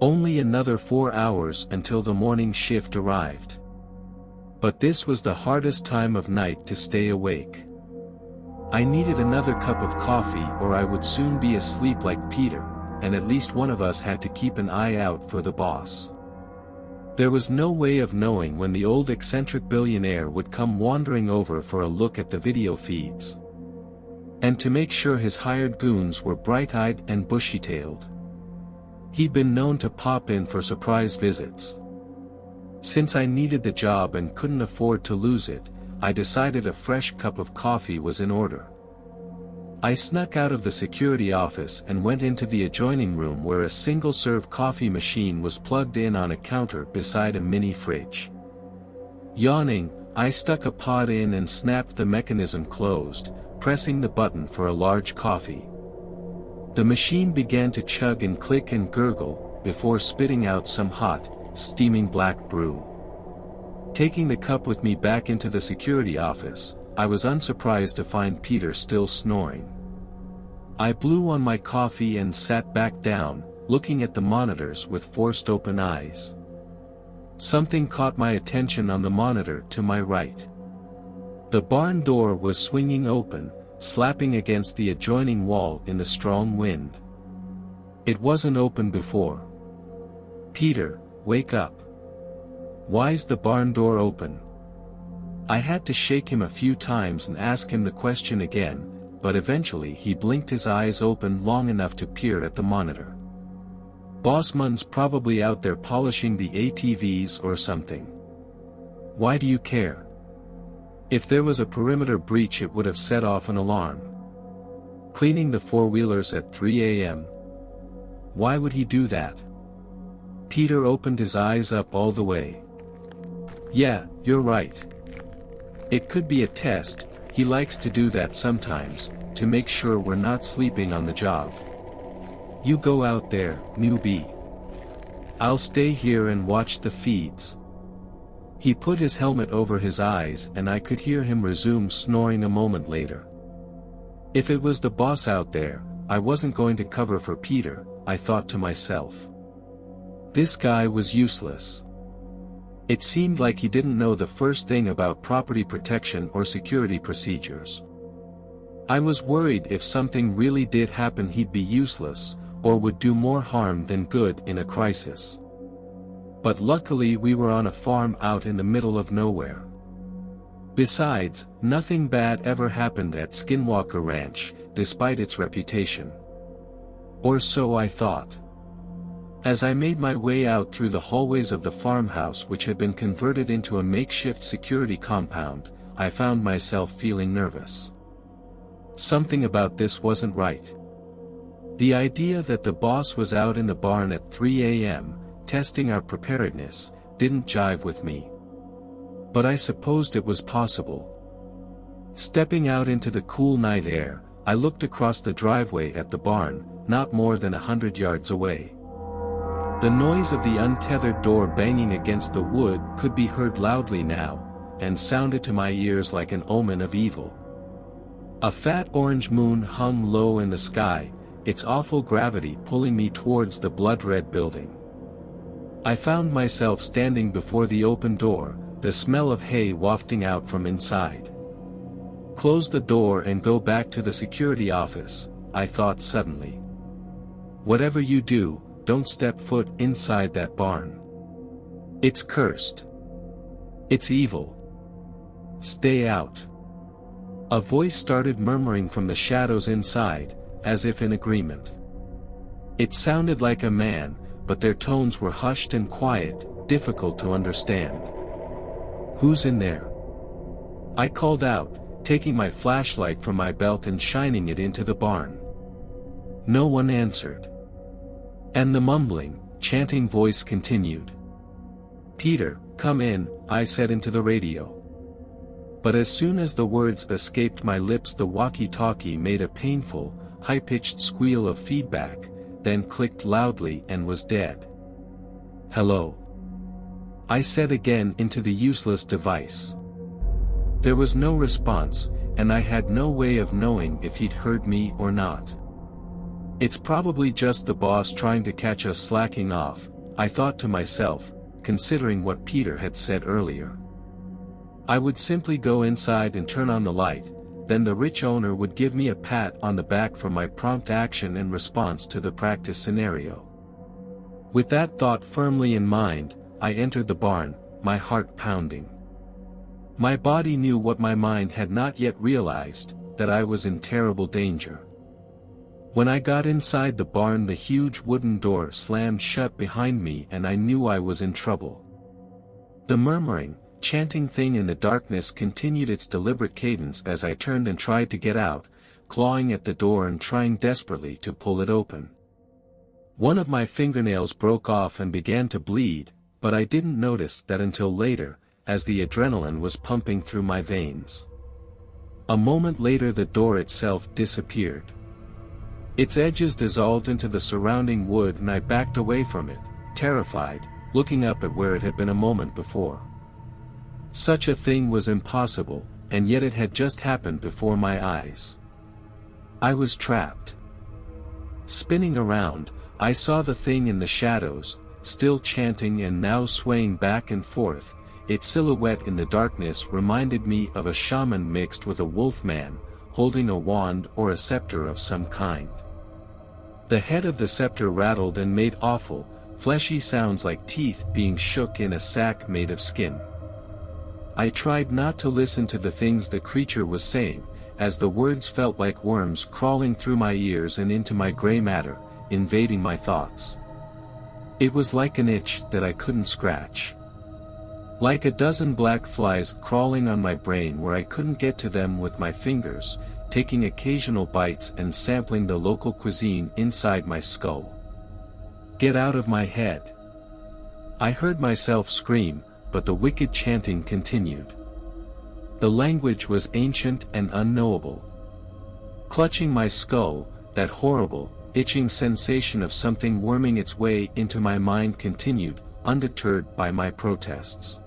Only another 4 hours until the morning shift arrived. But this was the hardest time of night to stay awake. I needed another cup of coffee or I would soon be asleep like Peter, and at least one of us had to keep an eye out for the boss. There was no way of knowing when the old eccentric billionaire would come wandering over for a look at the video feeds. And to make sure his hired goons were bright-eyed and bushy-tailed. He'd been known to pop in for surprise visits. Since I needed the job and couldn't afford to lose it, I decided a fresh cup of coffee was in order. I snuck out of the security office and went into the adjoining room where a single-serve coffee machine was plugged in on a counter beside a mini fridge. Yawning, I stuck a pod in and snapped the mechanism closed, pressing the button for a large coffee. The machine began to chug and click and gurgle, before spitting out some hot, steaming black brew. Taking the cup with me back into the security office, I was unsurprised to find Peter still snoring. I blew on my coffee and sat back down, looking at the monitors with forced open eyes. Something caught my attention on the monitor to my right. The barn door was swinging open, slapping against the adjoining wall in the strong wind. It wasn't open before. "Peter, wake up. Why's the barn door open?" I had to shake him a few times and ask him the question again, but eventually he blinked his eyes open long enough to peer at the monitor. "Bossman's probably out there polishing the ATVs or something. Why do you care? If there was a perimeter breach it would have set off an alarm. Cleaning the four-wheelers at 3 a.m. Why would he do that?" Peter opened his eyes up all the way. "Yeah, you're right. It could be a test, he likes to do that sometimes, to make sure we're not sleeping on the job. You go out there, newbie. I'll stay here and watch the feeds." He put his helmet over his eyes and I could hear him resume snoring a moment later. If it was the boss out there, I wasn't going to cover for Peter, I thought to myself. This guy was useless. It seemed like he didn't know the first thing about property protection or security procedures. I was worried if something really did happen he'd be useless, or would do more harm than good in a crisis. But luckily we were on a farm out in the middle of nowhere. Besides, nothing bad ever happened at Skinwalker Ranch, despite its reputation. Or so I thought. As I made my way out through the hallways of the farmhouse which had been converted into a makeshift security compound, I found myself feeling nervous. Something about this wasn't right. The idea that the boss was out in the barn at 3 a.m., testing our preparedness, didn't jive with me. But I supposed it was possible. Stepping out into the cool night air, I looked across the driveway at the barn, not more than 100 yards away. The noise of the untethered door banging against the wood could be heard loudly now, and sounded to my ears like an omen of evil. A fat orange moon hung low in the sky, its awful gravity pulling me towards the blood-red building. I found myself standing before the open door, the smell of hay wafting out from inside. Close the door and go back to the security office, I thought suddenly. Whatever you do, don't step foot inside that barn. It's cursed. It's evil. Stay out. A voice started murmuring from the shadows inside, as if in agreement. It sounded like a man, but their tones were hushed and quiet, difficult to understand. Who's in there? I called out, taking my flashlight from my belt and shining it into the barn. No one answered. And the mumbling, chanting voice continued. "Peter, come in," I said into the radio. But as soon as the words escaped my lips, the walkie-talkie made a painful, high-pitched squeal of feedback, then clicked loudly and was dead. "Hello?" I said again into the useless device. There was no response, and I had no way of knowing if he'd heard me or not. It's probably just the boss trying to catch us slacking off, I thought to myself, considering what Peter had said earlier. I would simply go inside and turn on the light, then the rich owner would give me a pat on the back for my prompt action in response to the practice scenario. With that thought firmly in mind, I entered the barn, my heart pounding. My body knew what my mind had not yet realized, that I was in terrible danger. When I got inside the barn, the huge wooden door slammed shut behind me and I knew I was in trouble. The murmuring, chanting thing in the darkness continued its deliberate cadence as I turned and tried to get out, clawing at the door and trying desperately to pull it open. One of my fingernails broke off and began to bleed, but I didn't notice that until later, as the adrenaline was pumping through my veins. A moment later the door itself disappeared. Its edges dissolved into the surrounding wood and I backed away from it, terrified, looking up at where it had been a moment before. Such a thing was impossible, and yet it had just happened before my eyes. I was trapped. Spinning around, I saw the thing in the shadows, still chanting and now swaying back and forth. Its silhouette in the darkness reminded me of a shaman mixed with a wolfman, holding a wand or a scepter of some kind. The head of the scepter rattled and made awful, fleshy sounds like teeth being shook in a sack made of skin. I tried not to listen to the things the creature was saying, as the words felt like worms crawling through my ears and into my gray matter, invading my thoughts. It was like an itch that I couldn't scratch. Like a dozen black flies crawling on my brain where I couldn't get to them with my fingers, taking occasional bites and sampling the local cuisine inside my skull. Get out of my head. I heard myself scream, but the wicked chanting continued. The language was ancient and unknowable. Clutching my skull, that horrible, itching sensation of something worming its way into my mind continued, undeterred by my protests.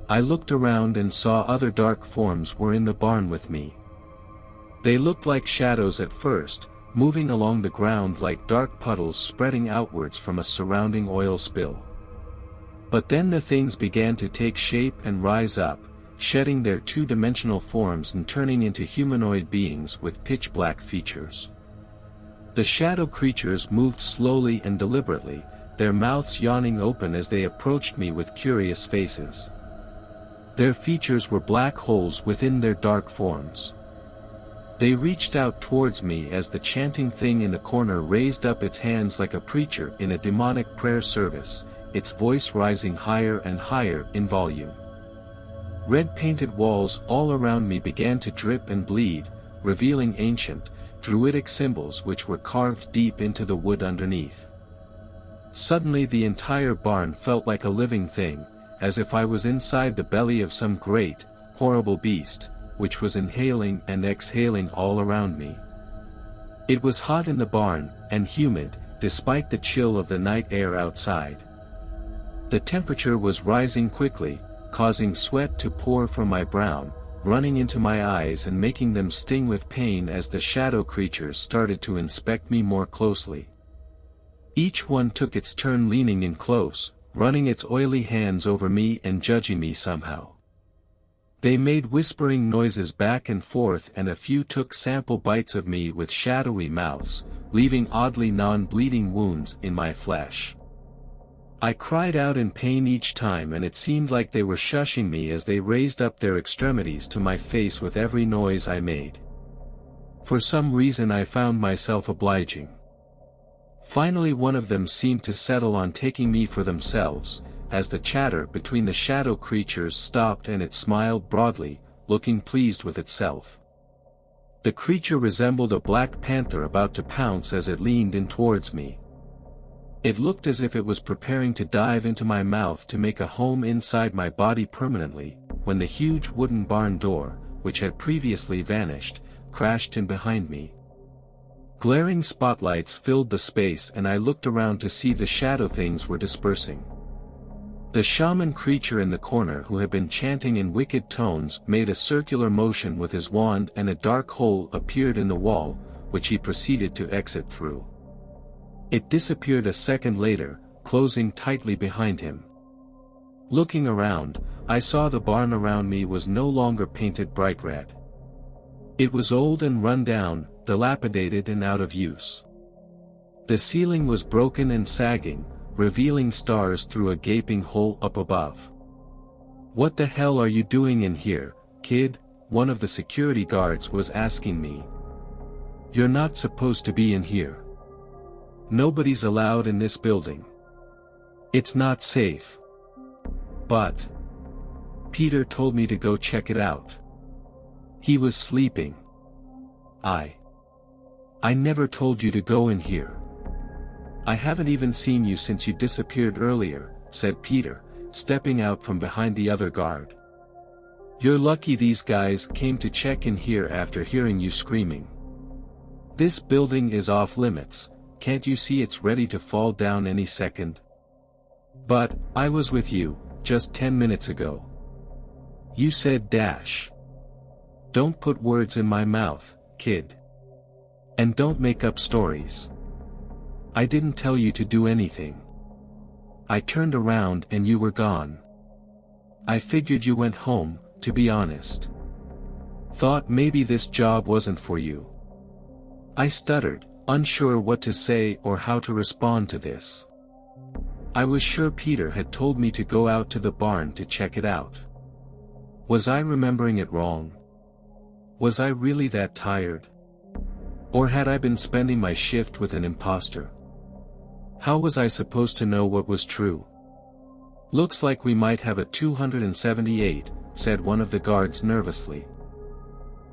I looked around and saw other dark forms were in the barn with me. They looked like shadows at first, moving along the ground like dark puddles spreading outwards from a surrounding oil spill. But then the things began to take shape and rise up, shedding their two-dimensional forms and turning into humanoid beings with pitch-black features. The shadow creatures moved slowly and deliberately, their mouths yawning open as they approached me with curious faces. Their features were black holes within their dark forms. They reached out towards me as the chanting thing in the corner raised up its hands like a preacher in a demonic prayer service, its voice rising higher and higher in volume. Red-painted walls all around me began to drip and bleed, revealing ancient, druidic symbols which were carved deep into the wood underneath. Suddenly the entire barn felt like a living thing, as if I was inside the belly of some great, horrible beast, which was inhaling and exhaling all around me. It was hot in the barn, and humid, despite the chill of the night air outside. The temperature was rising quickly, causing sweat to pour from my brow, running into my eyes and making them sting with pain as the shadow creatures started to inspect me more closely. Each one took its turn leaning in close, running its oily hands over me and judging me somehow. They made whispering noises back and forth, and a few took sample bites of me with shadowy mouths, leaving oddly non-bleeding wounds in my flesh. I cried out in pain each time, and it seemed like they were shushing me as they raised up their extremities to my face with every noise I made. For some reason I found myself obliging. Finally one of them seemed to settle on taking me for themselves, as the chatter between the shadow creatures stopped and it smiled broadly, looking pleased with itself. The creature resembled a black panther about to pounce as it leaned in towards me. It looked as if it was preparing to dive into my mouth to make a home inside my body permanently, when the huge wooden barn door, which had previously vanished, crashed in behind me. Glaring spotlights filled the space, and I looked around to see the shadow things were dispersing. The shaman creature in the corner, who had been chanting in wicked tones, made a circular motion with his wand and a dark hole appeared in the wall, which he proceeded to exit through. It disappeared a second later, closing tightly behind him. Looking around, I saw the barn around me was no longer painted bright red. It was old and run down, dilapidated and out of use. The ceiling was broken and sagging, revealing stars through a gaping hole up above. "What the hell are you doing in here, kid?" one of the security guards was asking me. "You're not supposed to be in here. Nobody's allowed in this building. It's not safe." "But Peter told me to go check it out. He was sleeping." I never told you to go in here. "I haven't even seen you since you disappeared earlier," said Peter, stepping out from behind the other guard. "You're lucky these guys came to check in here after hearing you screaming. This building is off limits, can't you see it's ready to fall down any second? But I was with you, just 10 minutes ago. You said dash. Don't put words in my mouth, kid. And don't make up stories. I didn't tell you to do anything. I turned around and you were gone. I figured you went home, to be honest. Thought maybe this job wasn't for you." I stuttered, unsure what to say or how to respond to this. I was sure Peter had told me to go out to the barn to check it out. Was I remembering it wrong? Was I really that tired? Or had I been spending my shift with an imposter? How was I supposed to know what was true? "Looks like we might have a 278, said one of the guards nervously.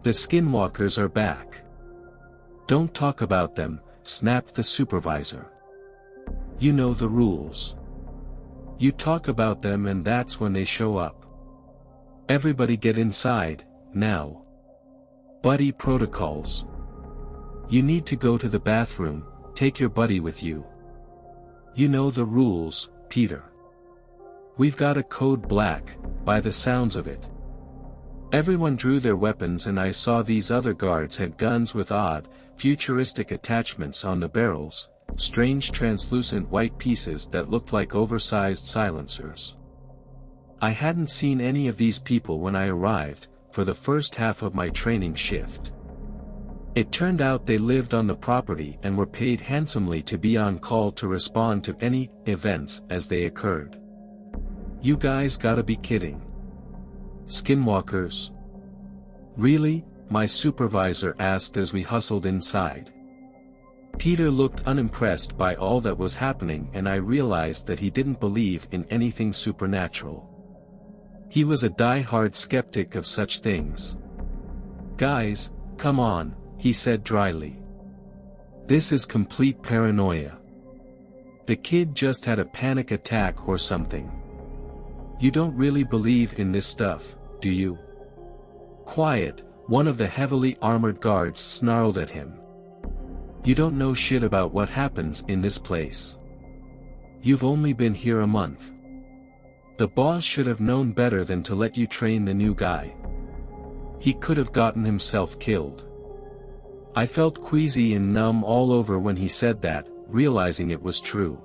"The skinwalkers are back." "Don't talk about them," snapped the supervisor. "You know the rules. You talk about them and that's when they show up. Everybody get inside, now. Buddy protocols. You need to go to the bathroom, take your buddy with you. You know the rules, Peter. We've got a code black, by the sounds of it." Everyone drew their weapons and I saw these other guards had guns with odd, futuristic attachments on the barrels, strange translucent white pieces that looked like oversized silencers. I hadn't seen any of these people when I arrived, for the first half of my training shift. It turned out they lived on the property and were paid handsomely to be on call to respond to any events as they occurred. "You guys gotta be kidding. Skinwalkers? Really?" my supervisor asked as we hustled inside. Peter looked unimpressed by all that was happening and I realized that he didn't believe in anything supernatural. He was a die-hard skeptic of such things. "Guys, come on," he said dryly. "This is complete paranoia. The kid just had a panic attack or something. You don't really believe in this stuff, do you?" "Quiet," one of the heavily armored guards snarled at him. "You don't know shit about what happens in this place. You've only been here a month. The boss should have known better than to let you train the new guy. He could have gotten himself killed. I felt queasy and numb all over when he said that, realizing it was true.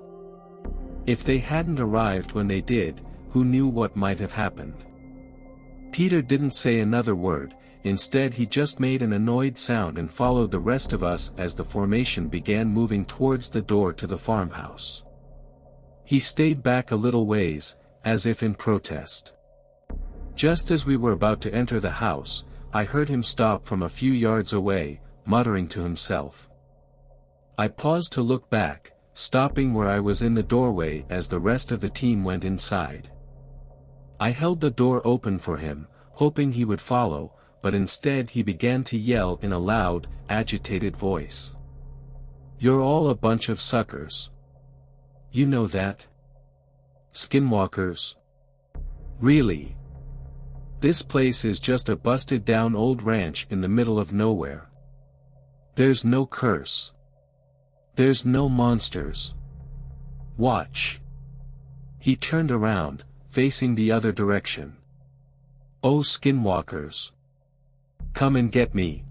If they hadn't arrived when they did, who knew what might have happened? Peter didn't say another word. Instead he just made an annoyed sound and followed the rest of us as the formation began moving towards the door to the farmhouse. He stayed back a little ways, as if in protest. Just as we were about to enter the house, I heard him stop from a few yards away, muttering to himself. I paused to look back, stopping where I was in the doorway as the rest of the team went inside. I held the door open for him, hoping he would follow, but instead he began to yell in a loud, agitated voice. "You're all a bunch of suckers. You know that? Skinwalkers. Really? This place is just a busted-down old ranch in the middle of nowhere. There's no curse. There's no monsters. Watch." He turned around, facing the other direction. "Oh, skinwalkers. Come and get me.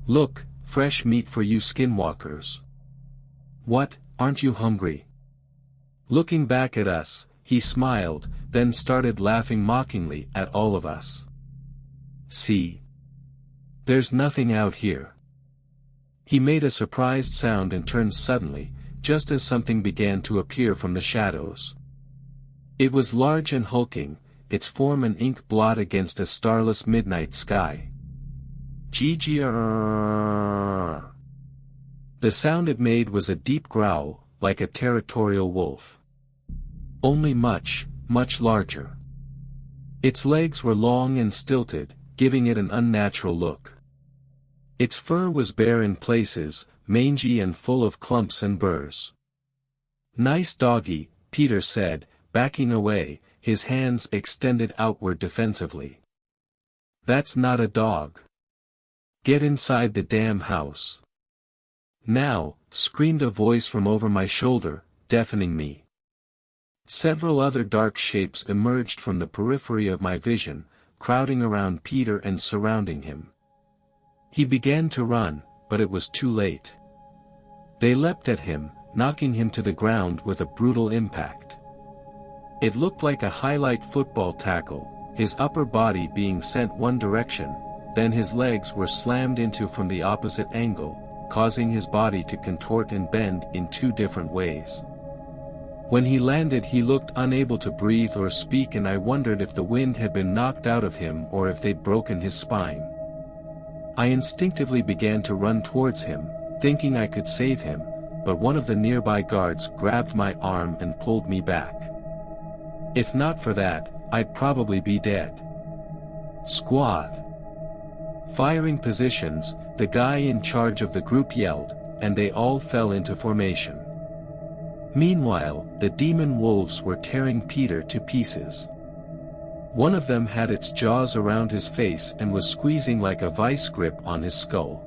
Look, fresh meat for you skinwalkers. What, aren't you hungry?" Looking back at us, he smiled, then started laughing mockingly at all of us. "See? There's nothing out here." He made a surprised sound and turned suddenly, just as something began to appear from the shadows. It was large and hulking, its form an ink blot against a starless midnight sky. "Gee-gee-er." The sound it made was a deep growl, like a territorial wolf. Only much, much larger. Its legs were long and stilted, giving it an unnatural look. Its fur was bare in places, mangy and full of clumps and burrs. "Nice doggy," Peter said, backing away, his hands extended outward defensively. "That's not a dog. Get inside the damn house." "Now," screamed a voice from over my shoulder, deafening me. Several other dark shapes emerged from the periphery of my vision, crowding around Peter and surrounding him. He began to run, but it was too late. They leapt at him, knocking him to the ground with a brutal impact. It looked like a highlight football tackle, his upper body being sent one direction, then his legs were slammed into from the opposite angle, causing his body to contort and bend in two different ways. When he landed he looked unable to breathe or speak, and I wondered if the wind had been knocked out of him or if they'd broken his spine. I instinctively began to run towards him, thinking I could save him, but one of the nearby guards grabbed my arm and pulled me back. If not for that, I'd probably be dead. "Squad! Firing positions," the guy in charge of the group yelled, and they all fell into formation. Meanwhile, the demon wolves were tearing Peter to pieces. One of them had its jaws around his face and was squeezing like a vice grip on his skull.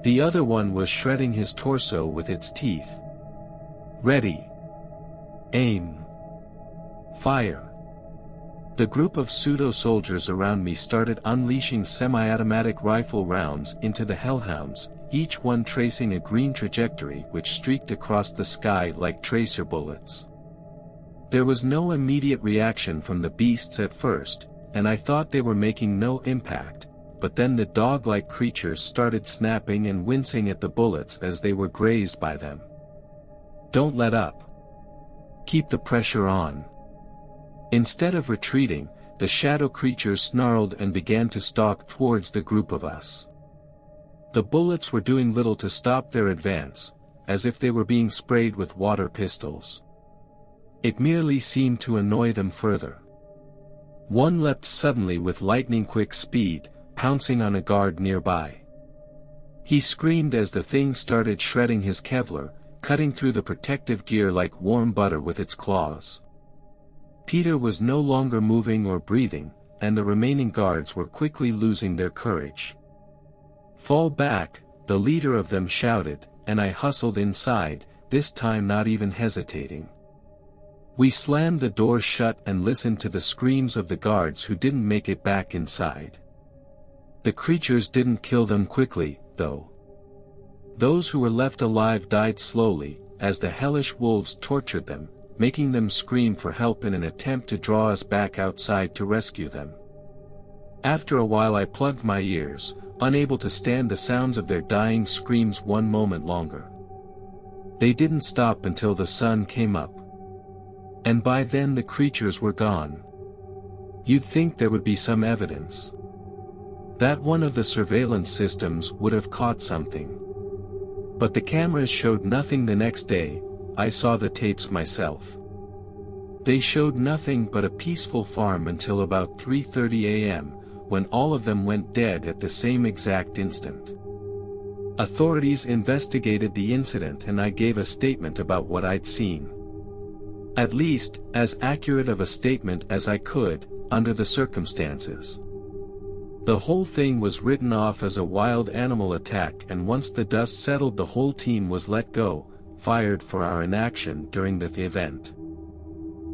The other one was shredding his torso with its teeth. "Ready. Aim. Fire." The group of pseudo-soldiers around me started unleashing semi-automatic rifle rounds into the hellhounds, each one tracing a green trajectory which streaked across the sky like tracer bullets. There was no immediate reaction from the beasts at first, and I thought they were making no impact, but then the dog-like creatures started snapping and wincing at the bullets as they were grazed by them. "Don't let up. Keep the pressure on." Instead of retreating, the shadow creatures snarled and began to stalk towards the group of us. The bullets were doing little to stop their advance, as if they were being sprayed with water pistols. It merely seemed to annoy them further. One leapt suddenly with lightning-quick speed, pouncing on a guard nearby. He screamed as the thing started shredding his Kevlar, cutting through the protective gear like warm butter with its claws. Peter was no longer moving or breathing, and the remaining guards were quickly losing their courage. "Fall back," the leader of them shouted, and I hustled inside, this time not even hesitating. We slammed the door shut and listened to the screams of the guards who didn't make it back inside. The creatures didn't kill them quickly, though. Those who were left alive died slowly, as the hellish wolves tortured them, making them scream for help in an attempt to draw us back outside to rescue them. After a while I plugged my ears, unable to stand the sounds of their dying screams one moment longer. They didn't stop until the sun came up. And by then the creatures were gone. You'd think there would be some evidence. That one of the surveillance systems would have caught something. But the cameras showed nothing. The next day, I saw the tapes myself. They showed nothing but a peaceful farm until about 3:30 a.m., when all of them went dead at the same exact instant. Authorities investigated the incident and I gave a statement about what I'd seen. At least, as accurate of a statement as I could, under the circumstances. The whole thing was written off as a wild animal attack, and once the dust settled the whole team was let go, fired for our inaction during the event.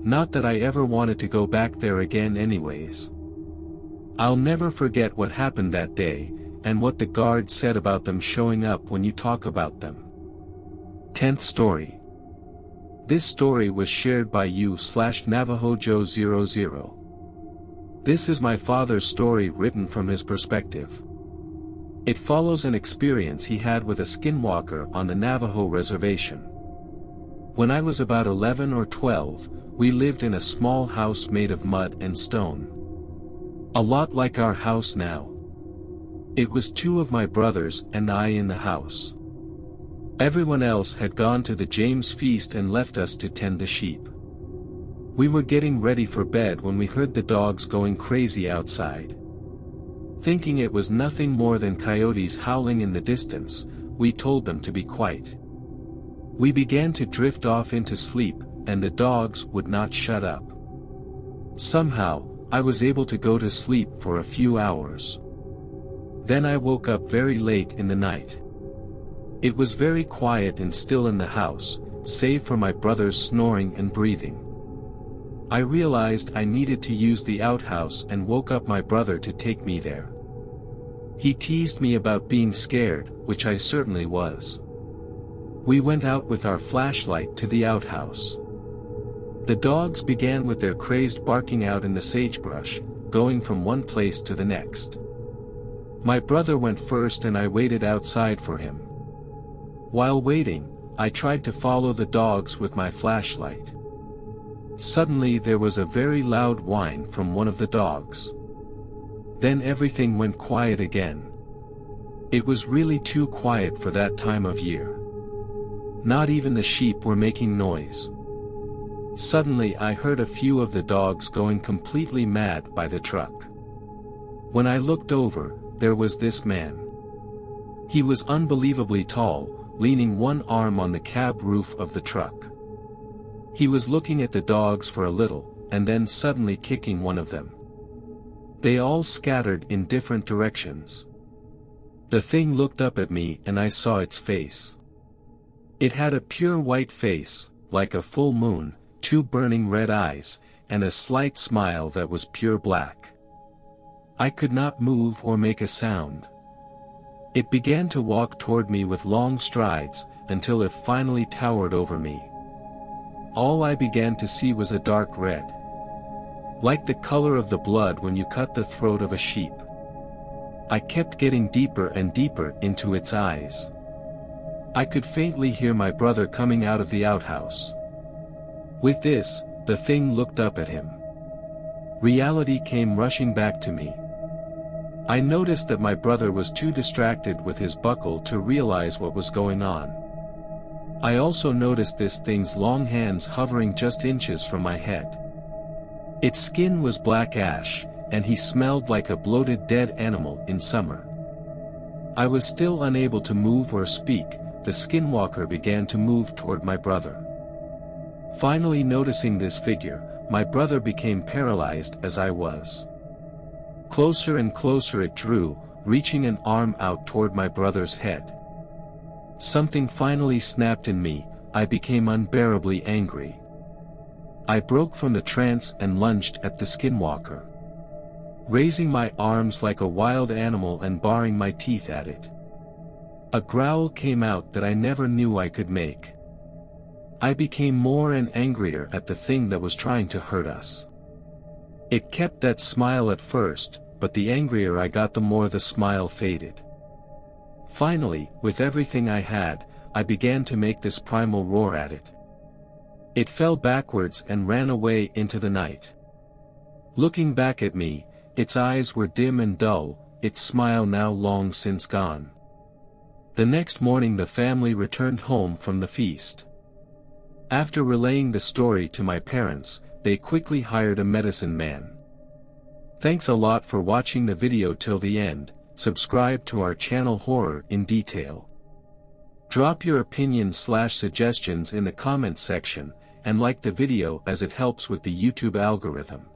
Not that I ever wanted to go back there again anyways. I'll never forget what happened that day, and what the guard said about them showing up when you talk about them. 10th story. This story was shared by you/NavajoJoe00. This is my father's story written from his perspective. It follows an experience he had with a skinwalker on the Navajo reservation. When I was about 11 or 12, we lived in a small house made of mud and stone. A lot like our house now. It was 2 of my brothers and I in the house. Everyone else had gone to the James feast and left us to tend the sheep. We were getting ready for bed when we heard the dogs going crazy outside. Thinking it was nothing more than coyotes howling in the distance, we told them to be quiet. We began to drift off into sleep, and the dogs would not shut up. Somehow, I was able to go to sleep for a few hours. Then I woke up very late in the night. It was very quiet and still in the house, save for my brother's snoring and breathing. I realized I needed to use the outhouse and woke up my brother to take me there. He teased me about being scared, which I certainly was. We went out with our flashlight to the outhouse. The dogs began with their crazed barking out in the sagebrush, going from one place to the next. My brother went first and I waited outside for him. While waiting, I tried to follow the dogs with my flashlight. Suddenly there was a very loud whine from one of the dogs. Then everything went quiet again. It was really too quiet for that time of year. Not even the sheep were making noise. Suddenly I heard a few of the dogs going completely mad by the truck. When I looked over, there was this man. He was unbelievably tall, leaning one arm on the cab roof of the truck. He was looking at the dogs for a little, and then suddenly kicking one of them. They all scattered in different directions. The thing looked up at me and I saw its face. It had a pure white face, like a full moon, 2 burning red eyes, and a slight smile that was pure black. I could not move or make a sound. It began to walk toward me with long strides, until it finally towered over me. All I began to see was a dark red. Like the color of the blood when you cut the throat of a sheep. I kept getting deeper and deeper into its eyes. I could faintly hear my brother coming out of the outhouse. With this, the thing looked up at him. Reality came rushing back to me. I noticed that my brother was too distracted with his buckle to realize what was going on. I also noticed this thing's long hands hovering just inches from my head. Its skin was black ash, and he smelled like a bloated dead animal in summer. I was still unable to move or speak. The skinwalker began to move toward my brother. Finally noticing this figure, my brother became paralyzed as I was. Closer and closer it drew, reaching an arm out toward my brother's head. Something finally snapped in me. I became unbearably angry. I broke from the trance and lunged at the skinwalker. raising my arms like a wild animal and baring my teeth at it. A growl came out that I never knew I could make. I became more and angrier at the thing that was trying to hurt us. It kept that smile at first, but the angrier I got, the more the smile faded. Finally, with everything I had, I began to make this primal roar at it. It fell backwards and ran away into the night. Looking back at me, its eyes were dim and dull, its smile now long since gone. The next morning the family returned home from the feast. After relaying the story to my parents, they quickly hired a medicine man. Thanks a lot for watching the video till the end. Subscribe to our channel Horror in Detail. Drop your opinions/suggestions in the comments section, and like the video as it helps with the YouTube algorithm.